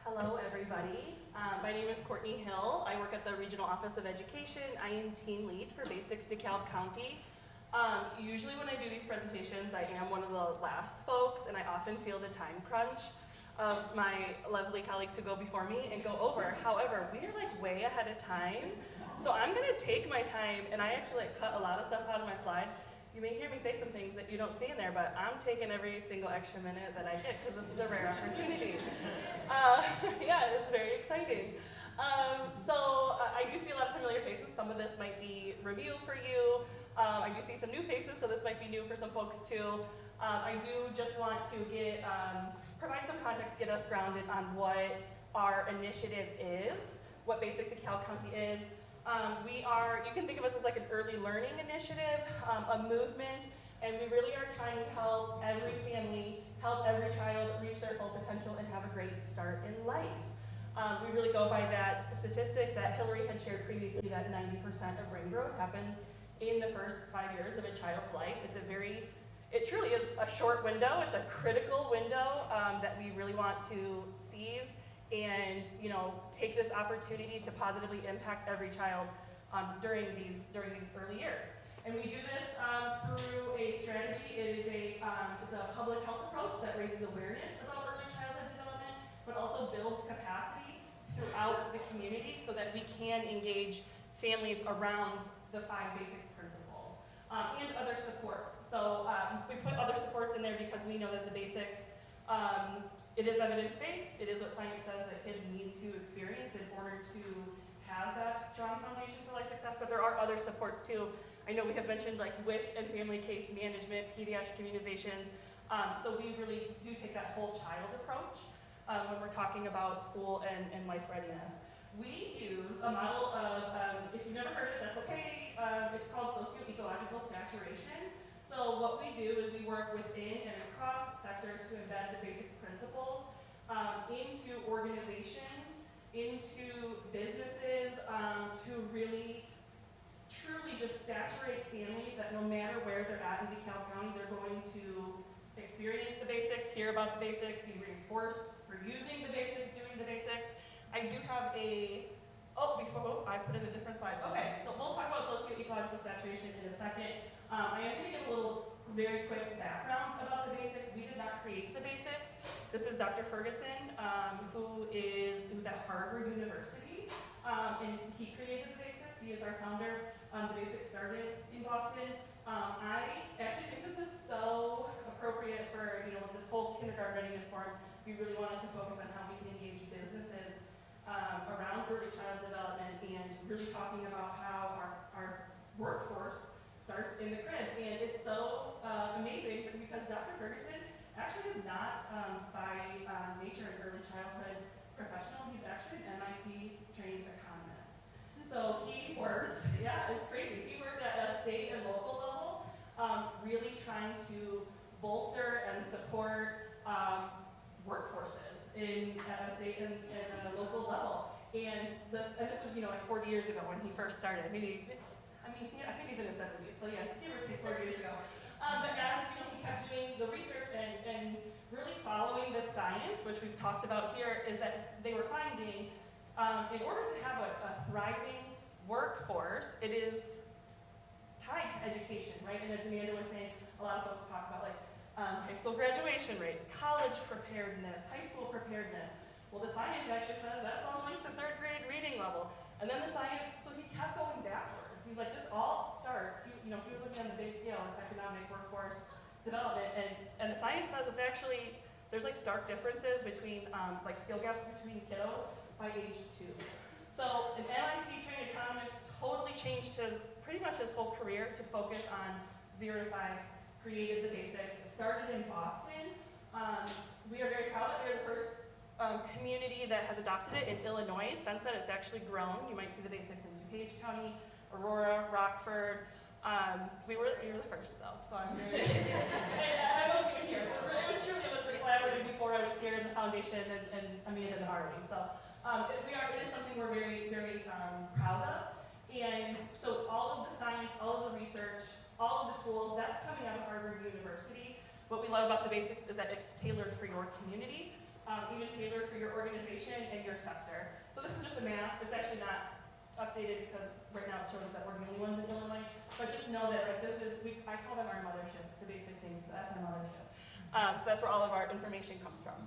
Hello, everybody. My name is Courtney Hill. I work at the Regional Office of Education. I am team lead for Basics DeKalb County. Usually when I do these presentations, I am one of the last folks, and I often feel the time crunch of my lovely colleagues who go before me and go over. However, we are like way ahead of time, so I'm gonna take my time, and I actually cut a lot of stuff out of my slides. You may hear me say some things that you don't see in there, but I'm taking every single extra minute that I get because this is a rare opportunity. Yeah, it's very exciting. I do see a lot of familiar faces. Some of this might be review for you. I do see some new faces, so this might be new for some folks too. I do just want to provide some context, get us grounded on what our initiative is, what Basics DeKalb County is. You can think of us as like an early learning initiative, a movement, and we really are trying to help every family, help every child reach their full potential and have a great start in life. We really go by that statistic that Hillary had shared previously, that 90% of brain growth happens in the first 5 years of a child's life. It truly is a short window. It's a critical window that we really want to seize and take this opportunity to positively impact every child during these early years. And we do this through a strategy. It's a public health approach that raises awareness about early childhood development, but also builds capacity throughout the community so that we can engage families around the 5 basics principles and other supports. So we put other supports in there because we know that the basics, it is evidence-based. It is what science says that kids need to experience in order to have that strong foundation for life success, but there are other supports too. I know we have mentioned like WIC and family case management, pediatric immunizations, so we really do take that whole child approach when we're talking about school and life readiness. We use a model of, if you've never heard it, that's okay, it's called socio-ecological saturation. So what we do is we work within and across sectors to embed the basics principles into organizations, into businesses, to really truly just saturate families that no matter where they're at in DeKalb County, they're going to experience the basics, hear about the basics, be reinforced for using the basics, doing the basics. I do have before I put in a different slide. Okay, so we'll talk about socio-ecological saturation in a second. I am going to give a little very quick background about the basics. We did not create the basics. This is Dr. Ferguson, who's at Harvard University, and he created the basics. He is our founder. The basics started in Boston. I actually think this is so appropriate for this whole kindergarten readiness forum. We really wanted to focus on how we can engage businesses around early child development and really talking about how our workforce starts in the crib. And it's so amazing because Dr. Ferguson actually is not by nature an early childhood professional. He's actually an MIT trained economist. So he worked, yeah, it's crazy. He worked at a state and local level, really trying to bolster and support workforces at a state and a local level. And this was, like 40 years ago when he first started. I think he's in his 70s, so yeah, give or take 40 years ago. But as he kept doing the research and really following the science, which we've talked about here, is that they were finding in order to have a thriving workforce, it is tied to education, right? And as Amanda was saying, a lot of folks talk about high school graduation rates, college preparedness, high school preparedness. Well, the science actually says that's all linked to 3rd grade reading level. And then so he kept going backwards. He's like, this all starts, he was looking on the big scale of economic workforce development, and the science says it's actually, there's stark differences between, skill gaps between kiddos by age 2. So an MIT trained economist totally changed pretty much his whole career to focus on 0 to 5, created the basics. It started in Boston. We are very proud that we are the first community that has adopted it in Illinois. Since then, it's actually grown. You might see the basics in DuPage County, Aurora, Rockford. We were the first though, so I'm very, I wasn't even here, so it was the collaborative before I was here in the foundation and Amanda and Harley. So it is something we're very, very proud of. And so all of the science, all of the research, all of the tools, that's coming out of Harvard University. What we love about the basics is that it's tailored for your community, even tailored for your organization and your sector. So this is just a map. It's actually not updated because right now it shows that we're the only ones in Illinois. But just know that like this is, I call them our mothership, the basic things. That's our mothership. So that's where all of our information comes from.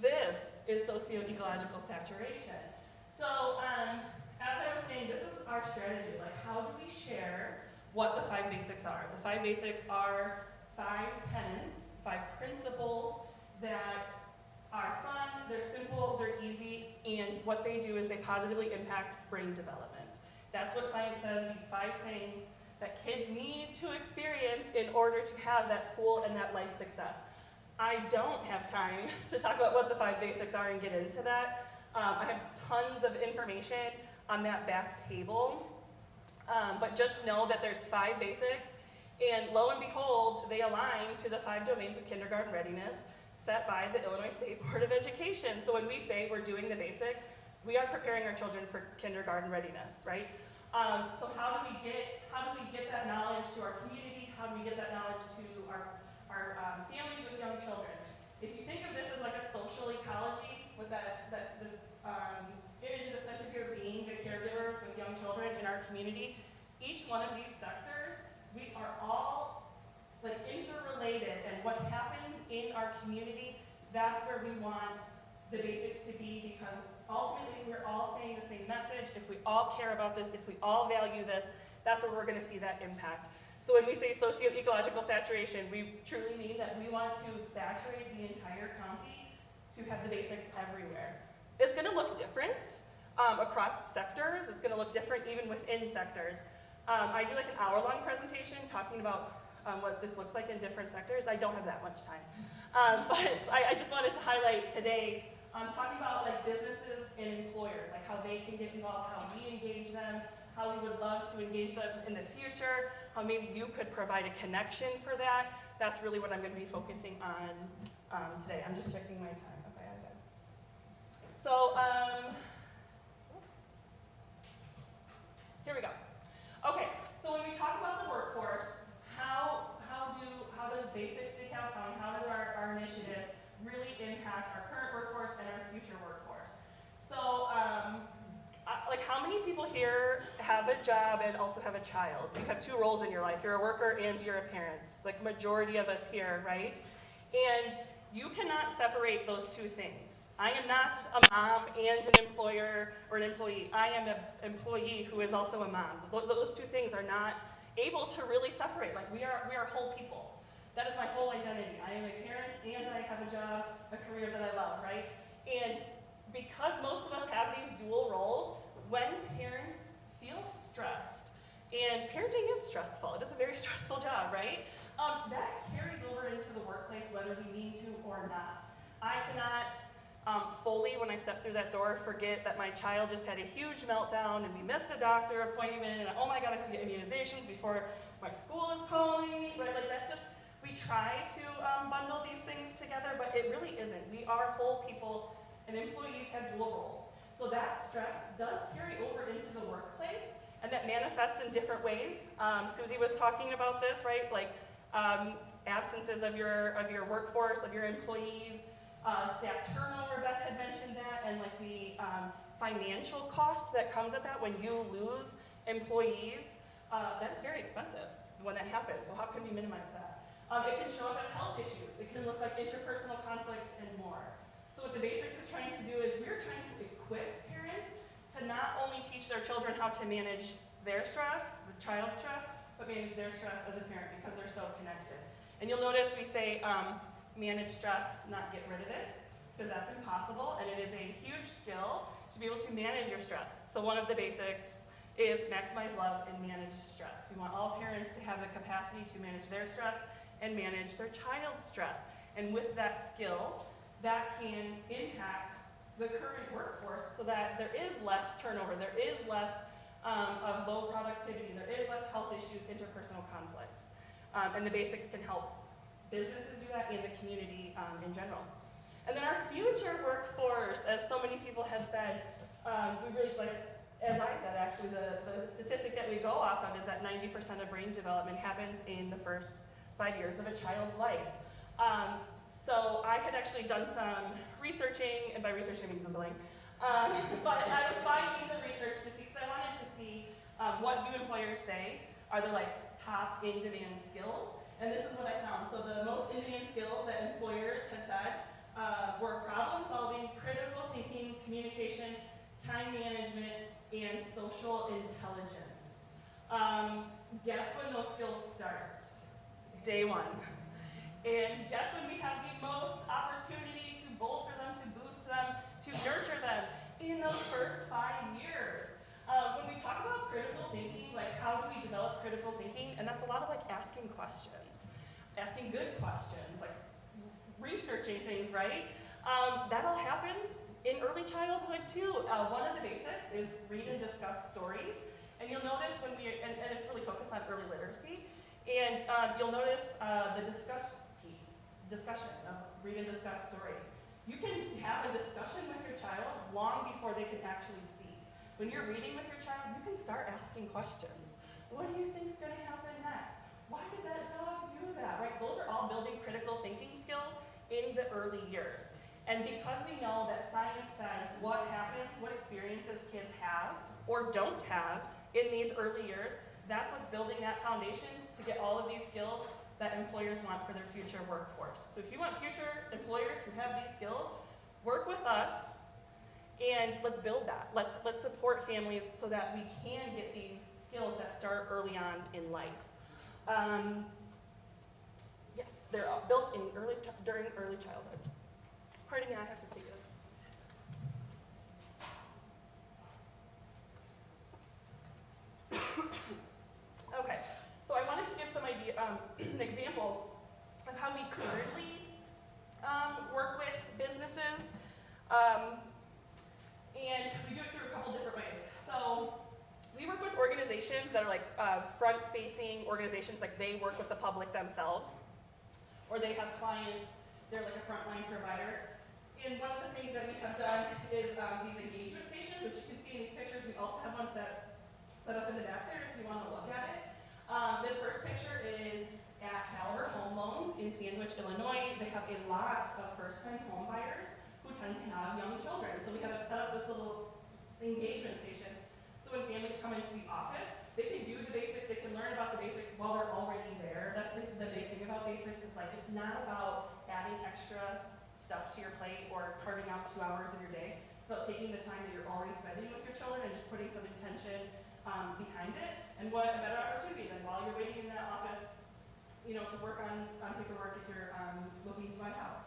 This is socio-ecological saturation. So as I was saying, this is our strategy. Like, how do we share what the 5 basics are? The 5 basics are 5 tenets, 5 principles that are fun, they're simple, they're easy, and what they do is they positively impact brain development. That's what science says, these 5 things that kids need to experience in order to have that school and that life success. I don't have time to talk about what the 5 basics are and get into that. I have tons of information on that back table, but just know that there's 5 basics, and lo and behold, they align to the 5 domains of kindergarten readiness set by the Illinois State Board of Education. So when we say we're doing the basics, we are preparing our children for kindergarten readiness, right? So how do we get that knowledge to our community? How do we get that knowledge to our families with young children? If you think of this as like a social ecology, with this image of the center here being the caregivers with young children in our community, each one of these sectors, we are all like interrelated, and what happens in our community, that's where we want the basics to be, because ultimately if we're all saying the same message, if we all care about this, if we all value this, that's where we're going to see that impact. So when we say socio-ecological saturation, we truly mean that we want to saturate the entire county to have the basics everywhere. It's going to look different across sectors. It's going to look different even within sectors. I do like an hour-long presentation talking about what this looks like in different sectors. I don't have that much time. But I just wanted to highlight today, talking about like businesses and employers, like how they can get involved, how we engage them, how we would love to engage them in the future, how maybe you could provide a connection for that. That's really what I'm going to be focusing on today. I'm just checking my time. Okay, I'm good. So, here we go. Okay, so when we talk about the workforce, how does Basics DeKalb County, how does our initiative really impact our current workforce and our future workforce? So, like how many people here have a job and also have a child? You have 2 roles in your life. You're a worker and you're a parent. Like majority of us here, right? And you cannot separate those 2 things. I am not a mom and an employer or an employee. I am an employee who is also a mom. Those 2 things are not able to really separate. Like we are whole people. That is my whole identity. I am a parent and I have a job, a career that I love, right? And because most of us have these dual roles, when parents feel stressed, and parenting is stressful, it is a very stressful job, right? That carries over into the workplace whether we mean to or not. I cannot fully, when I step through that door, forget that my child just had a huge meltdown and we missed a doctor appointment, and oh my God, I have to get immunizations before my school is calling me, right? Like that just, we try to bundle these things together, but it really isn't. We are whole people, and employees have dual roles. So that stress does carry over into the workplace, and that manifests in different ways. Susie was talking about this, right? Like absences of your workforce, of your employees, staff turnover, Beth had mentioned that, and like the financial cost that comes with that when you lose employees. That's very expensive when that happens, so how can we minimize that? It can show up as health issues. It can look like interpersonal conflicts and more. So what the Basics is trying to do is we're trying to equip parents to not only teach their children how to manage their stress, the child's stress, but manage their stress as a parent because they're so connected. And you'll notice we say manage stress, not get rid of it, because that's impossible, and it is a huge skill to be able to manage your stress. So one of the basics is maximize love and manage stress. We want all parents to have the capacity to manage their stress and manage their child's stress. And with that skill, that can impact the current workforce so that there is less turnover, there is less of low productivity. There is less health issues, interpersonal conflicts. And the basics can help businesses do that and the community in general. And then our future workforce, as so many people have said, we really, like, as I said, actually, the statistic that we go off of is that 90% of brain development happens in the first 5 years of a child's life. So I had actually done some researching, and by researching I mean Googling, but I was finding the research to see, because I wanted to see what do employers say are the like top in-demand skills, and this is what I found. So the most in-demand skills that employers had said were problem solving, critical thinking, communication, time management, and social intelligence. Guess when those skills start? Day one. And guess when we have the most opportunity to bolster them, to boost them, to nurture them? In those first 5 years. When we talk about critical thinking, like how do we develop critical thinking? And that's a lot of like asking questions, asking good questions, like researching things, right? That all happens in early childhood too. One of the basics is read and discuss stories. And you'll notice when and it's really focused on early literacy. And you'll notice the discussion of read and discuss stories. You can have a discussion with your child long before they can actually speak. When you're reading with your child, you can start asking questions. What do you think is going to happen next? Why did that dog do that? Right? Those are all building critical thinking skills in the early years. And because we know that science says what happens, what experiences kids have or don't have in these early years, that's what's building that foundation to get all of these skills that employers want for their future workforce. So if you want future employers who have these skills, work with us and let's build that. Let's support families so that we can get these skills that start early on in life. Yes, they're built in during early childhood. Pardon me, I have to take it. Okay, so I wanted to give some examples of how we currently work with businesses, and we do it through a couple different ways. So we work with organizations that are like front-facing organizations, like they work with the public themselves, or they have clients, they're like a frontline provider. And one of the things that we have done is these engagement stations, which you can see in these pictures. We also have one set up in the back there if you want to look at it. This first picture is at Caliber Home Loans in Sandwich, Illinois. They have a lot of first-time home buyers who tend to have young children. So we have set up this little engagement station. So when families come into the office, they can do the basics, they can learn about the basics while they're already there. That's the big thing about basics. It's like, it's not about adding extra stuff to your plate or carving out 2 hours of your day. So taking the time that you're already spending with your children and just putting some intention behind it. And what a better opportunity than while you're waiting in that office, to work on paperwork if you're looking to buy a house.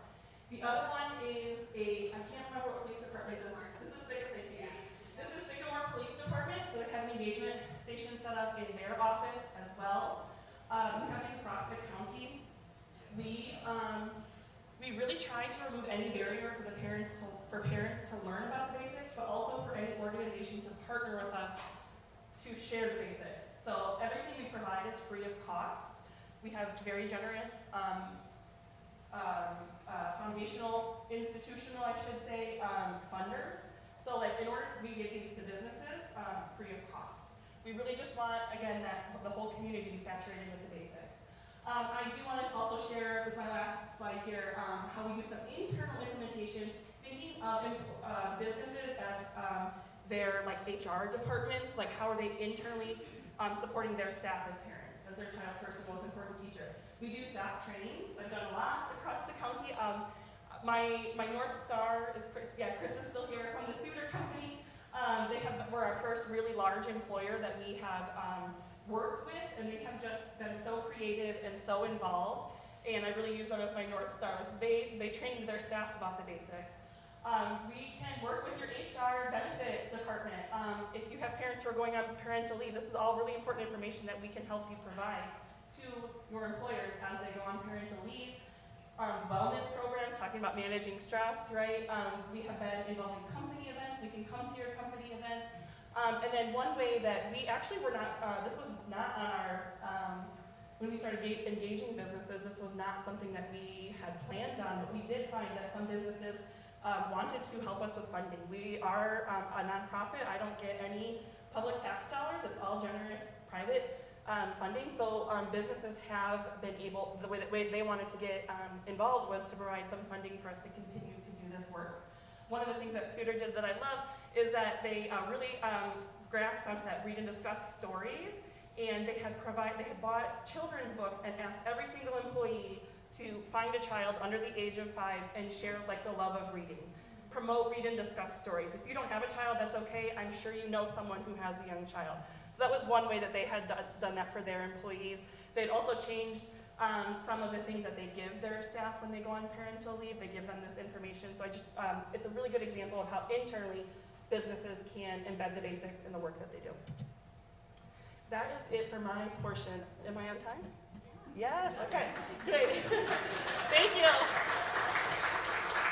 The other one is I can't remember what police department this is. This is Sycamore, thank you. This is Sycamore Police Department, so they have an engagement station set up in their office as well. We have these across the county. We really try to remove any barrier for parents to learn about the basics, but also for any organization to partner with us to share the basics. So everything we provide is free of cost. We have very generous foundational, institutional, I should say, funders. So like in order we give these to businesses free of cost. We really just want, again, that the whole community be saturated with the basics. I do want to also share with my last slide here how we do some internal implementation, thinking of businesses as their like HR departments, like how are they internally supporting their staff as parents, as their child's first and most important teacher. We do staff trainings. I've done a lot across the county. My North Star is Chris. Yeah, Chris is still here from the Scooter Company. We're our first really large employer that we have worked with, and they have just been so creative and so involved. And I really use them as my North Star. Like they trained their staff about the basics. We can work with your HR benefit department. If you have parents who are going on parental leave, this is all really important information that we can help you provide to your employers as they go on parental leave. Wellness programs, talking about managing stress, right? We have been involved in company events. We can come to your company event. And then one way that we actually were not, this was not on our, when we started engaging businesses, this was not something that we had planned on, but we did find that some businesses wanted to help us with funding. We are a nonprofit. I don't get any public tax dollars. It's all generous private funding. So businesses have been able, the way they wanted to get involved was to provide some funding for us to continue to do this work. One of the things that Suter did that I love is that they really grasped onto that read and discuss stories, and they had bought children's books and asked every single employee to find a child under the age of 5 and share like the love of reading. Promote read and discuss stories. If you don't have a child, that's okay. I'm sure you know someone who has a young child. So that was one way that they had done that for their employees. They had also changed some of the things that they give their staff when they go on parental leave. They give them this information. So it's a really good example of how internally businesses can embed the basics in the work that they do. That is it for my portion. Am I on time? Yes, okay, great. Thank you.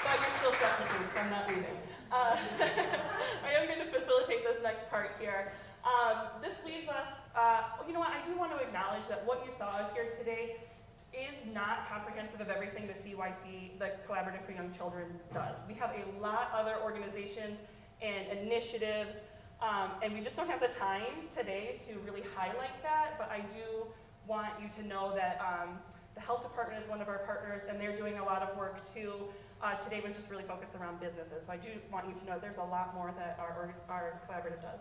But you're still stuck with me, so I'm not leaving. I am going to facilitate this next part here. This leaves us, you know what, I do want to acknowledge that what you saw here today is not comprehensive of everything the CYC, the Collaborative for Young Children, does. We have a lot of other organizations and initiatives, and we just don't have the time today to really highlight that, but I do want you to know that the health department is one of our partners, and they're doing a lot of work too. Today was just really focused around businesses, so I do want you to know there's a lot more that our collaborative does.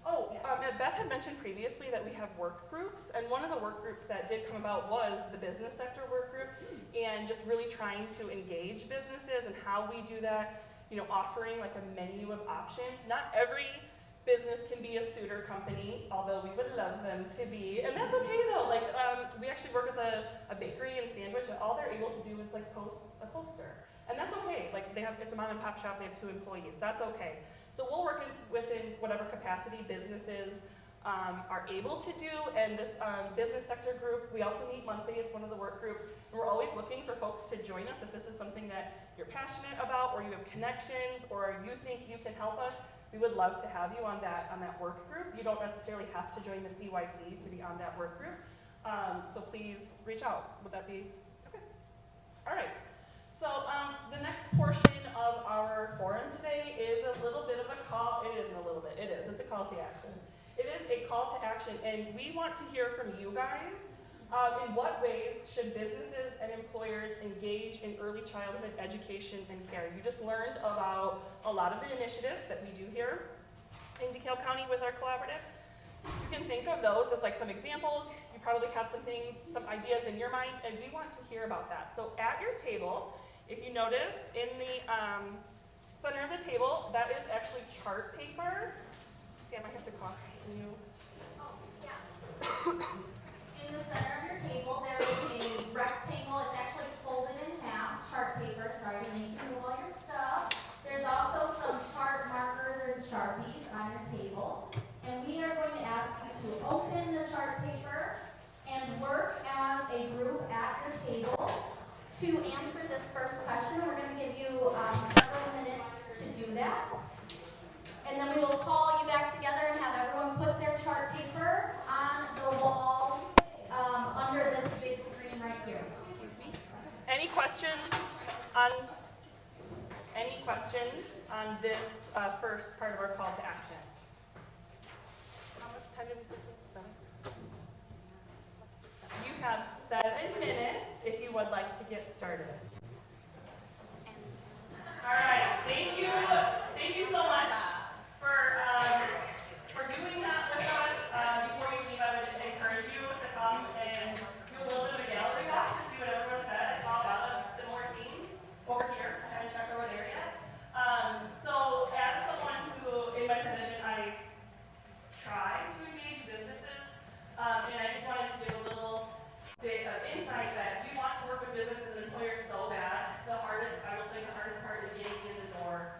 Oh, Beth had mentioned previously that we have work groups, and one of the work groups that did come about was the business sector work group, and just really trying to engage businesses and how we do that, you know, offering like a menu of options. Not every business can be a Suter company, although we would love them to be, and that's okay though. Like, we actually work with a bakery and sandwich, and all they're able to do is like post a poster, and that's okay. Like, it's a mom and pop shop, they have 2 employees, that's okay. So we'll work within whatever capacity businesses are able to do, and this business sector group, we also meet monthly, it's one of the work groups, and we're always looking for folks to join us if this is something that you're passionate about, or you have connections, or you think you can help us. We would love to have you on that work group. You don't necessarily have to join the CYC to be on that work group, so please reach out. Would that be okay? All right. So the next portion of our forum today is a little bit of a call. It isn't a little bit. It is. It's a call to action. It is a call to action, and we want to hear from you guys. In what ways should businesses and employers engage in early childhood education and care? You just learned about a lot of the initiatives that we do here in DeKalb County with our collaborative. You can think of those as like some examples. You probably have some things, some ideas in your mind, and we want to hear about that. So at your table, if you notice, in the center of the table, that is actually chart paper. Okay, I might have to cough. Can you? Oh, yeah. In the center of your table, there is a rectangle. It's actually folded in half, chart paper, so I can make you move all your stuff. There's also some chart markers or Sharpies on your table. And we are going to ask you to open the chart paper and work as a group at your table to answer this first question. We're going to give you several minutes to do that. And then we will call you back together and have everyone put their chart paper on the wall under this big screen right here. Any questions on this first part of our call to action? How much time did we say? 7? You have 7 minutes if you would like to get started. All right, thank you. Thank you so much for doing that with us. Before you leave, I would encourage you to come and do a little bit of a gallery walk to see what everyone said. I saw a lot of similar themes over here. I haven't checked over there yet. So as someone who, in my position, I try to engage businesses, and I just wanted to give a little bit of insight that we want to work with businesses and employers so bad. I will say the hardest part is getting in the door.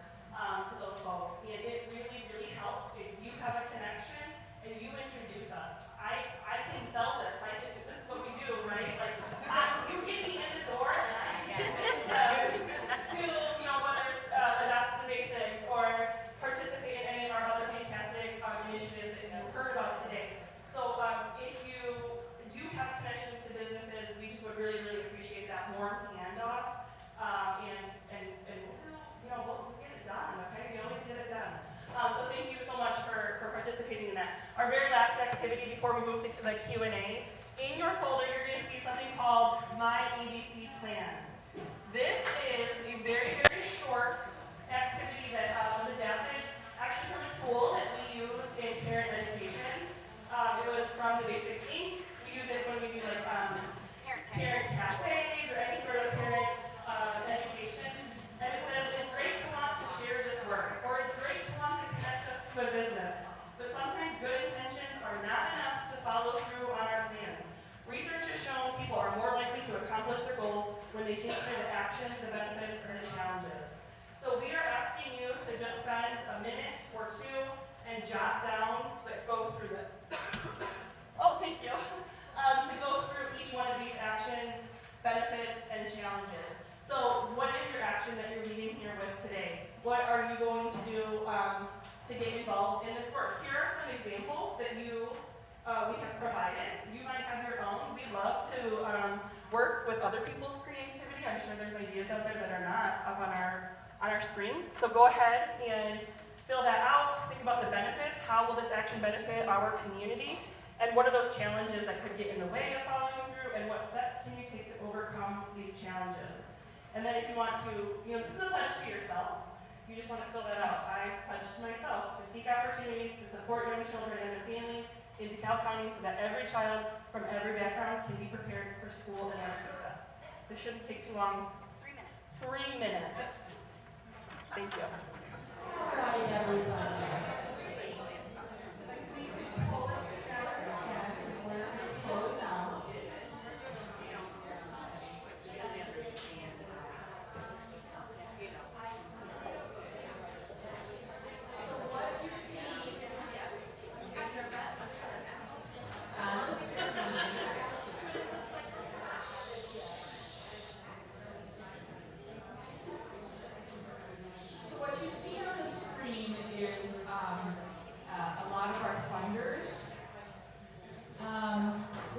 before we move to the Q&A. In your folder, you're going to see something called My ABC Plan. This is a very, very short activity that was adapted actually from a tool that we use in parent education. It was from the Basics Inc. We use it when we do like parent cafes or any sort of parent education. And it says it's great to want to share this work, or it's great to want to connect us to a business. But sometimes good intentions are not enough to follow through on our plans. Research has shown people are more likely to accomplish their goals when they take the action, the benefits, or the challenges. So we are asking you to just spend a minute or two and jot down, go through it. Oh, thank you. To go through each one of these actions, benefits, and challenges. So what is your action that you're leaving here with today? What are you going to do to get involved in this work? Here are some examples that we have provided. You might have your own. We love to work with other people's creativity. I'm sure there's ideas out there that are not up on our screen. So go ahead and fill that out. Think about the benefits. How will this action benefit our community? And what are those challenges that could get in the way of following through? And what steps can you take to overcome these challenges? And then if you want to, this is a pledge to yourself. You just want to fill that out. I pledge to myself to seek opportunities to support young children and their families in DeKalb County so that every child from every background can be prepared for school and life success. This shouldn't take too long. 3 minutes. 3 minutes. Thank you. All right, everybody. Pull it together again before we close out. So what you see on the screen. So what you see on the screen is a lot of our funders.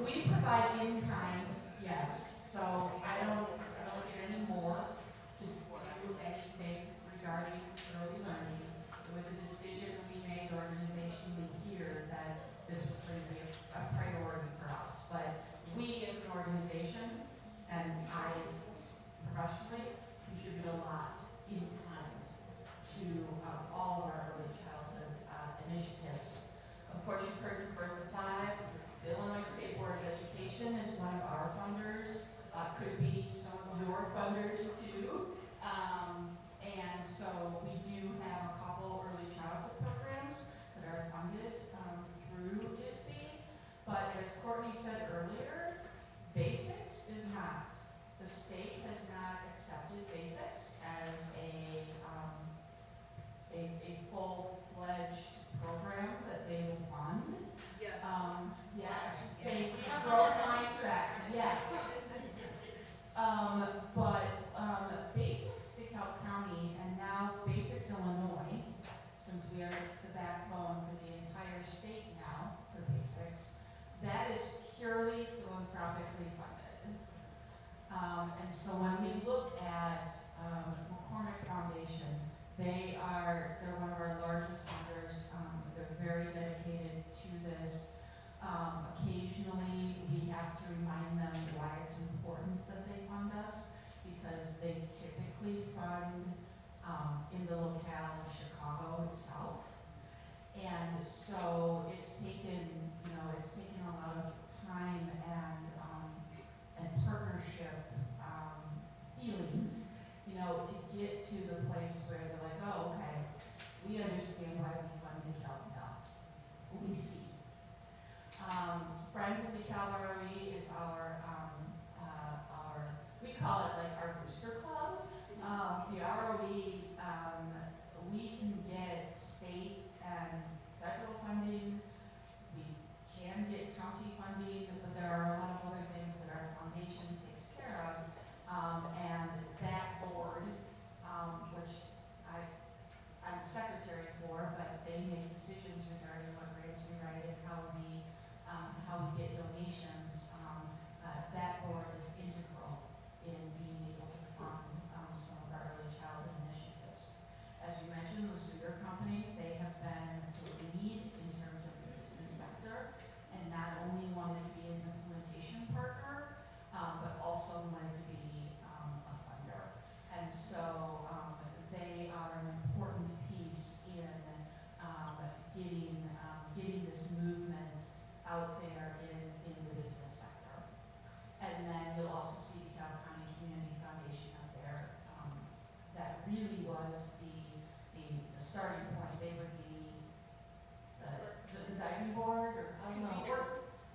We provide in-kind, yes. So I don't get any more to do anything regarding early learning. It was a decision we made organizationally here that this was going to be a priority for us. But we as an organization, and I professionally, contribute a lot in kind to all of our early childhood initiatives. Of course, you've heard from Birth to 5. The Illinois State Board of Education is one of our funders. Could be some of your funders too. And so we do have a couple early childhood programs that are funded through ISB. But as Courtney said earlier, basics is not. The state has not accepted basics as a full-fledged program that they will fund. Yes. Yes, they growth mindset, yes. But Basics DeKalb County and now Basics Illinois, since we are the backbone for the entire state now for Basics, that is purely philanthropically funded. And so when we look at McCormick Foundation, they're one of our largest funders. They're very dedicated to this. Occasionally, we have to remind them why it's important that they fund us, because they typically fund in the locale of Chicago itself. And so it's taken a lot of time and partnership feelings, to get to the place where they're like, oh, okay, we understand why we fund DeKalb now. We see. Friends of DeKalb ROE is our, we call it like our booster club. The ROE, we can get state and federal funding. We can get county funding, but there are a lot of other things that our foundation takes care of. And that board, which I'm secretary for, but they make decisions regarding what grants we write and how we get donations. That board is integral in being able to fund some of our early childhood initiatives. As you mentioned, the Sugar Company, they have been the lead in terms of the business sector, and now starting point, they would be the diving board, or I don't know,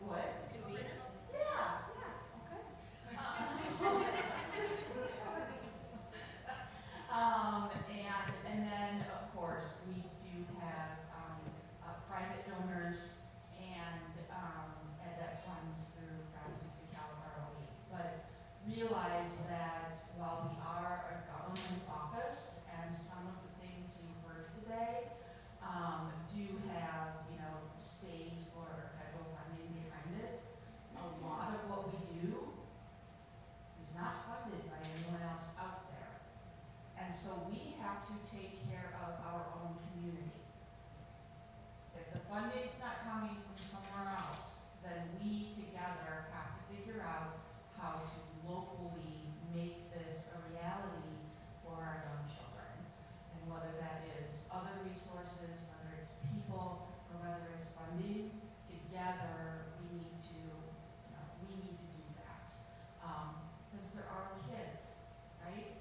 what? Convener? Yeah, okay. And then, of course, we do have, private donors and that funds through Friends of DeKalb ROE. But realize that while we are a government office, and some of the things you heard today, do have, state or federal funding behind it, a lot of what we do is not funded by anyone else out there. And so we have to take care of our own community. If the funding's not coming from somewhere else, then we together have to figure out how to locally make this a reality for our young children. And whether that is other resources, whether it's people, or whether it's funding, together we need to do that. Because there are kids, right?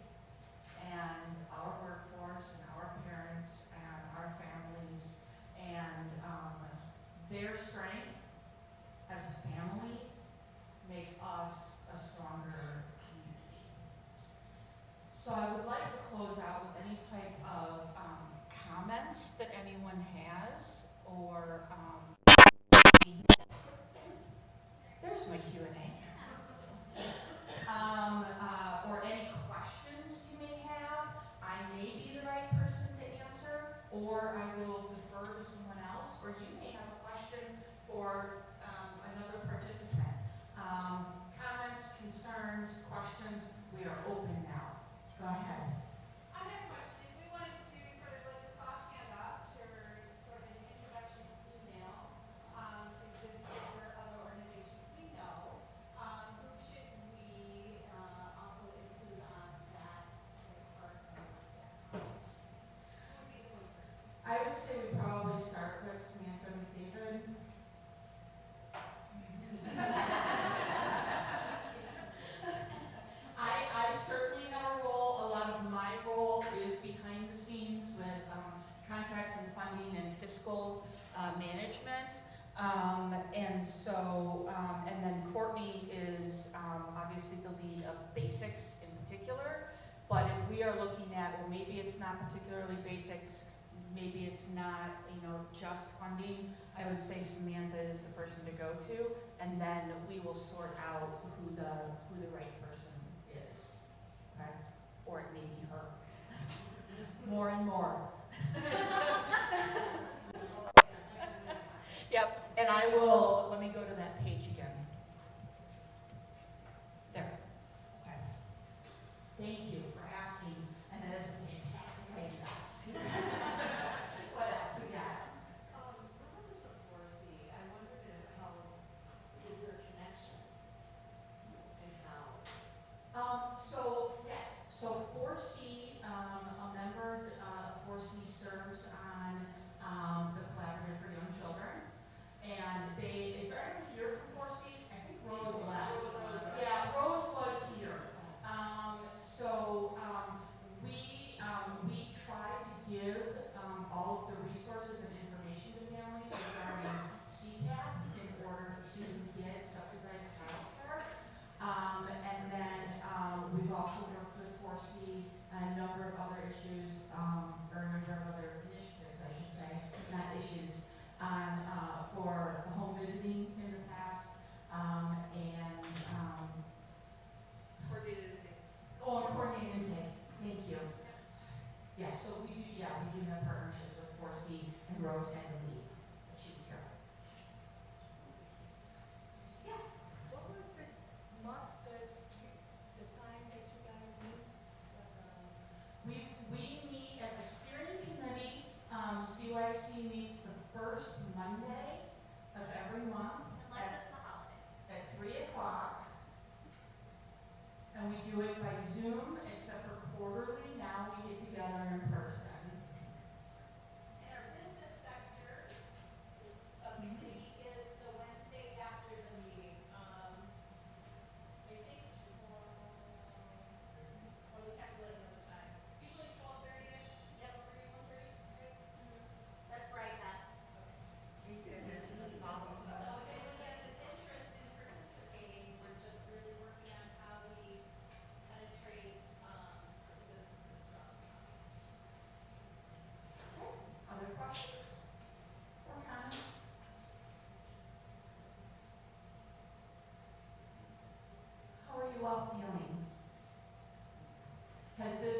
And our workforce and our parents and our families and their strength as a family makes us a stronger community. So I would like to close out with any type of comments that anyone has, or there's my Q&A. Or any questions you may have. I may be the right person to answer, or I will defer to someone else, or you may have a question for another participant. Comments, concerns, questions, we are open now. Go ahead. I have a question. If we wanted to do sort of like a soft handoff, or sort of an introduction email to businesses or other organizations we know, who should we also include on that as part of that? Who would be the point person? I would say we probably start with Samantha McDavid. I certainly have a role. A lot of my role is behind the scenes with contracts and funding and fiscal management. And then Courtney is obviously the lead of basics in particular. But if we are looking at, well, maybe it's not particularly basics, maybe it's not, just funding, I would say Samantha is the person to go to, and then we will sort out who the right person is. Okay? Or it may be her. More and more. Yep, and I will, let me go to that page again. There. Okay. Thank you for asking, and that is a fantastic idea. What else we got? We're members of 4C. I wondered is there a connection and how? Yes, so 4C, a member of 4C serves on the Collaborative for Young Children. And is there anyone here from 4C? I think Rose left. Yeah, Rose was here. We try to give all of the resources and information to families regarding CCAP in order to get subsidized childcare. And then we've also worked with 4C on a number of other issues, or a number of other initiatives, I should say, not issues, for home visiting in the past, and Coordinated intake. coordinated intake. Thank you. Yeah, so we do have partnerships with 4C, and Rose had to leave, but she was here. Yes. What was the month the time that you guys meet? We meet as a steering committee. CYC meets the first Monday of every month Unless it's a holiday. at 3 o'clock. And we do it by Zoom, except for quarterly. Now we get together in person. And our business sector subcommittee is the Wednesday after the meeting. I think or we have to let another time. Usually 12:30ish. Yep. 1:30.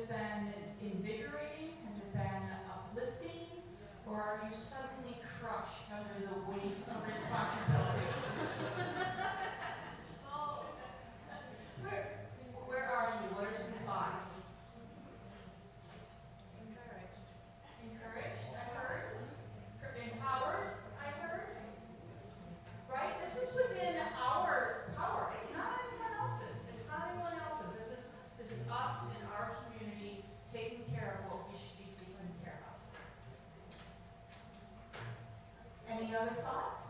been invigorating? Has it been uplifting? Or are you suddenly crushed under the weight of responsibility? Where are you? What are some thoughts? Encouraged, I heard. Empowered, I heard. Right? This is within our power. It's not anyone else's. It's not anyone else's. This is us in our community taking care of what we should be taking care of. Any other thoughts?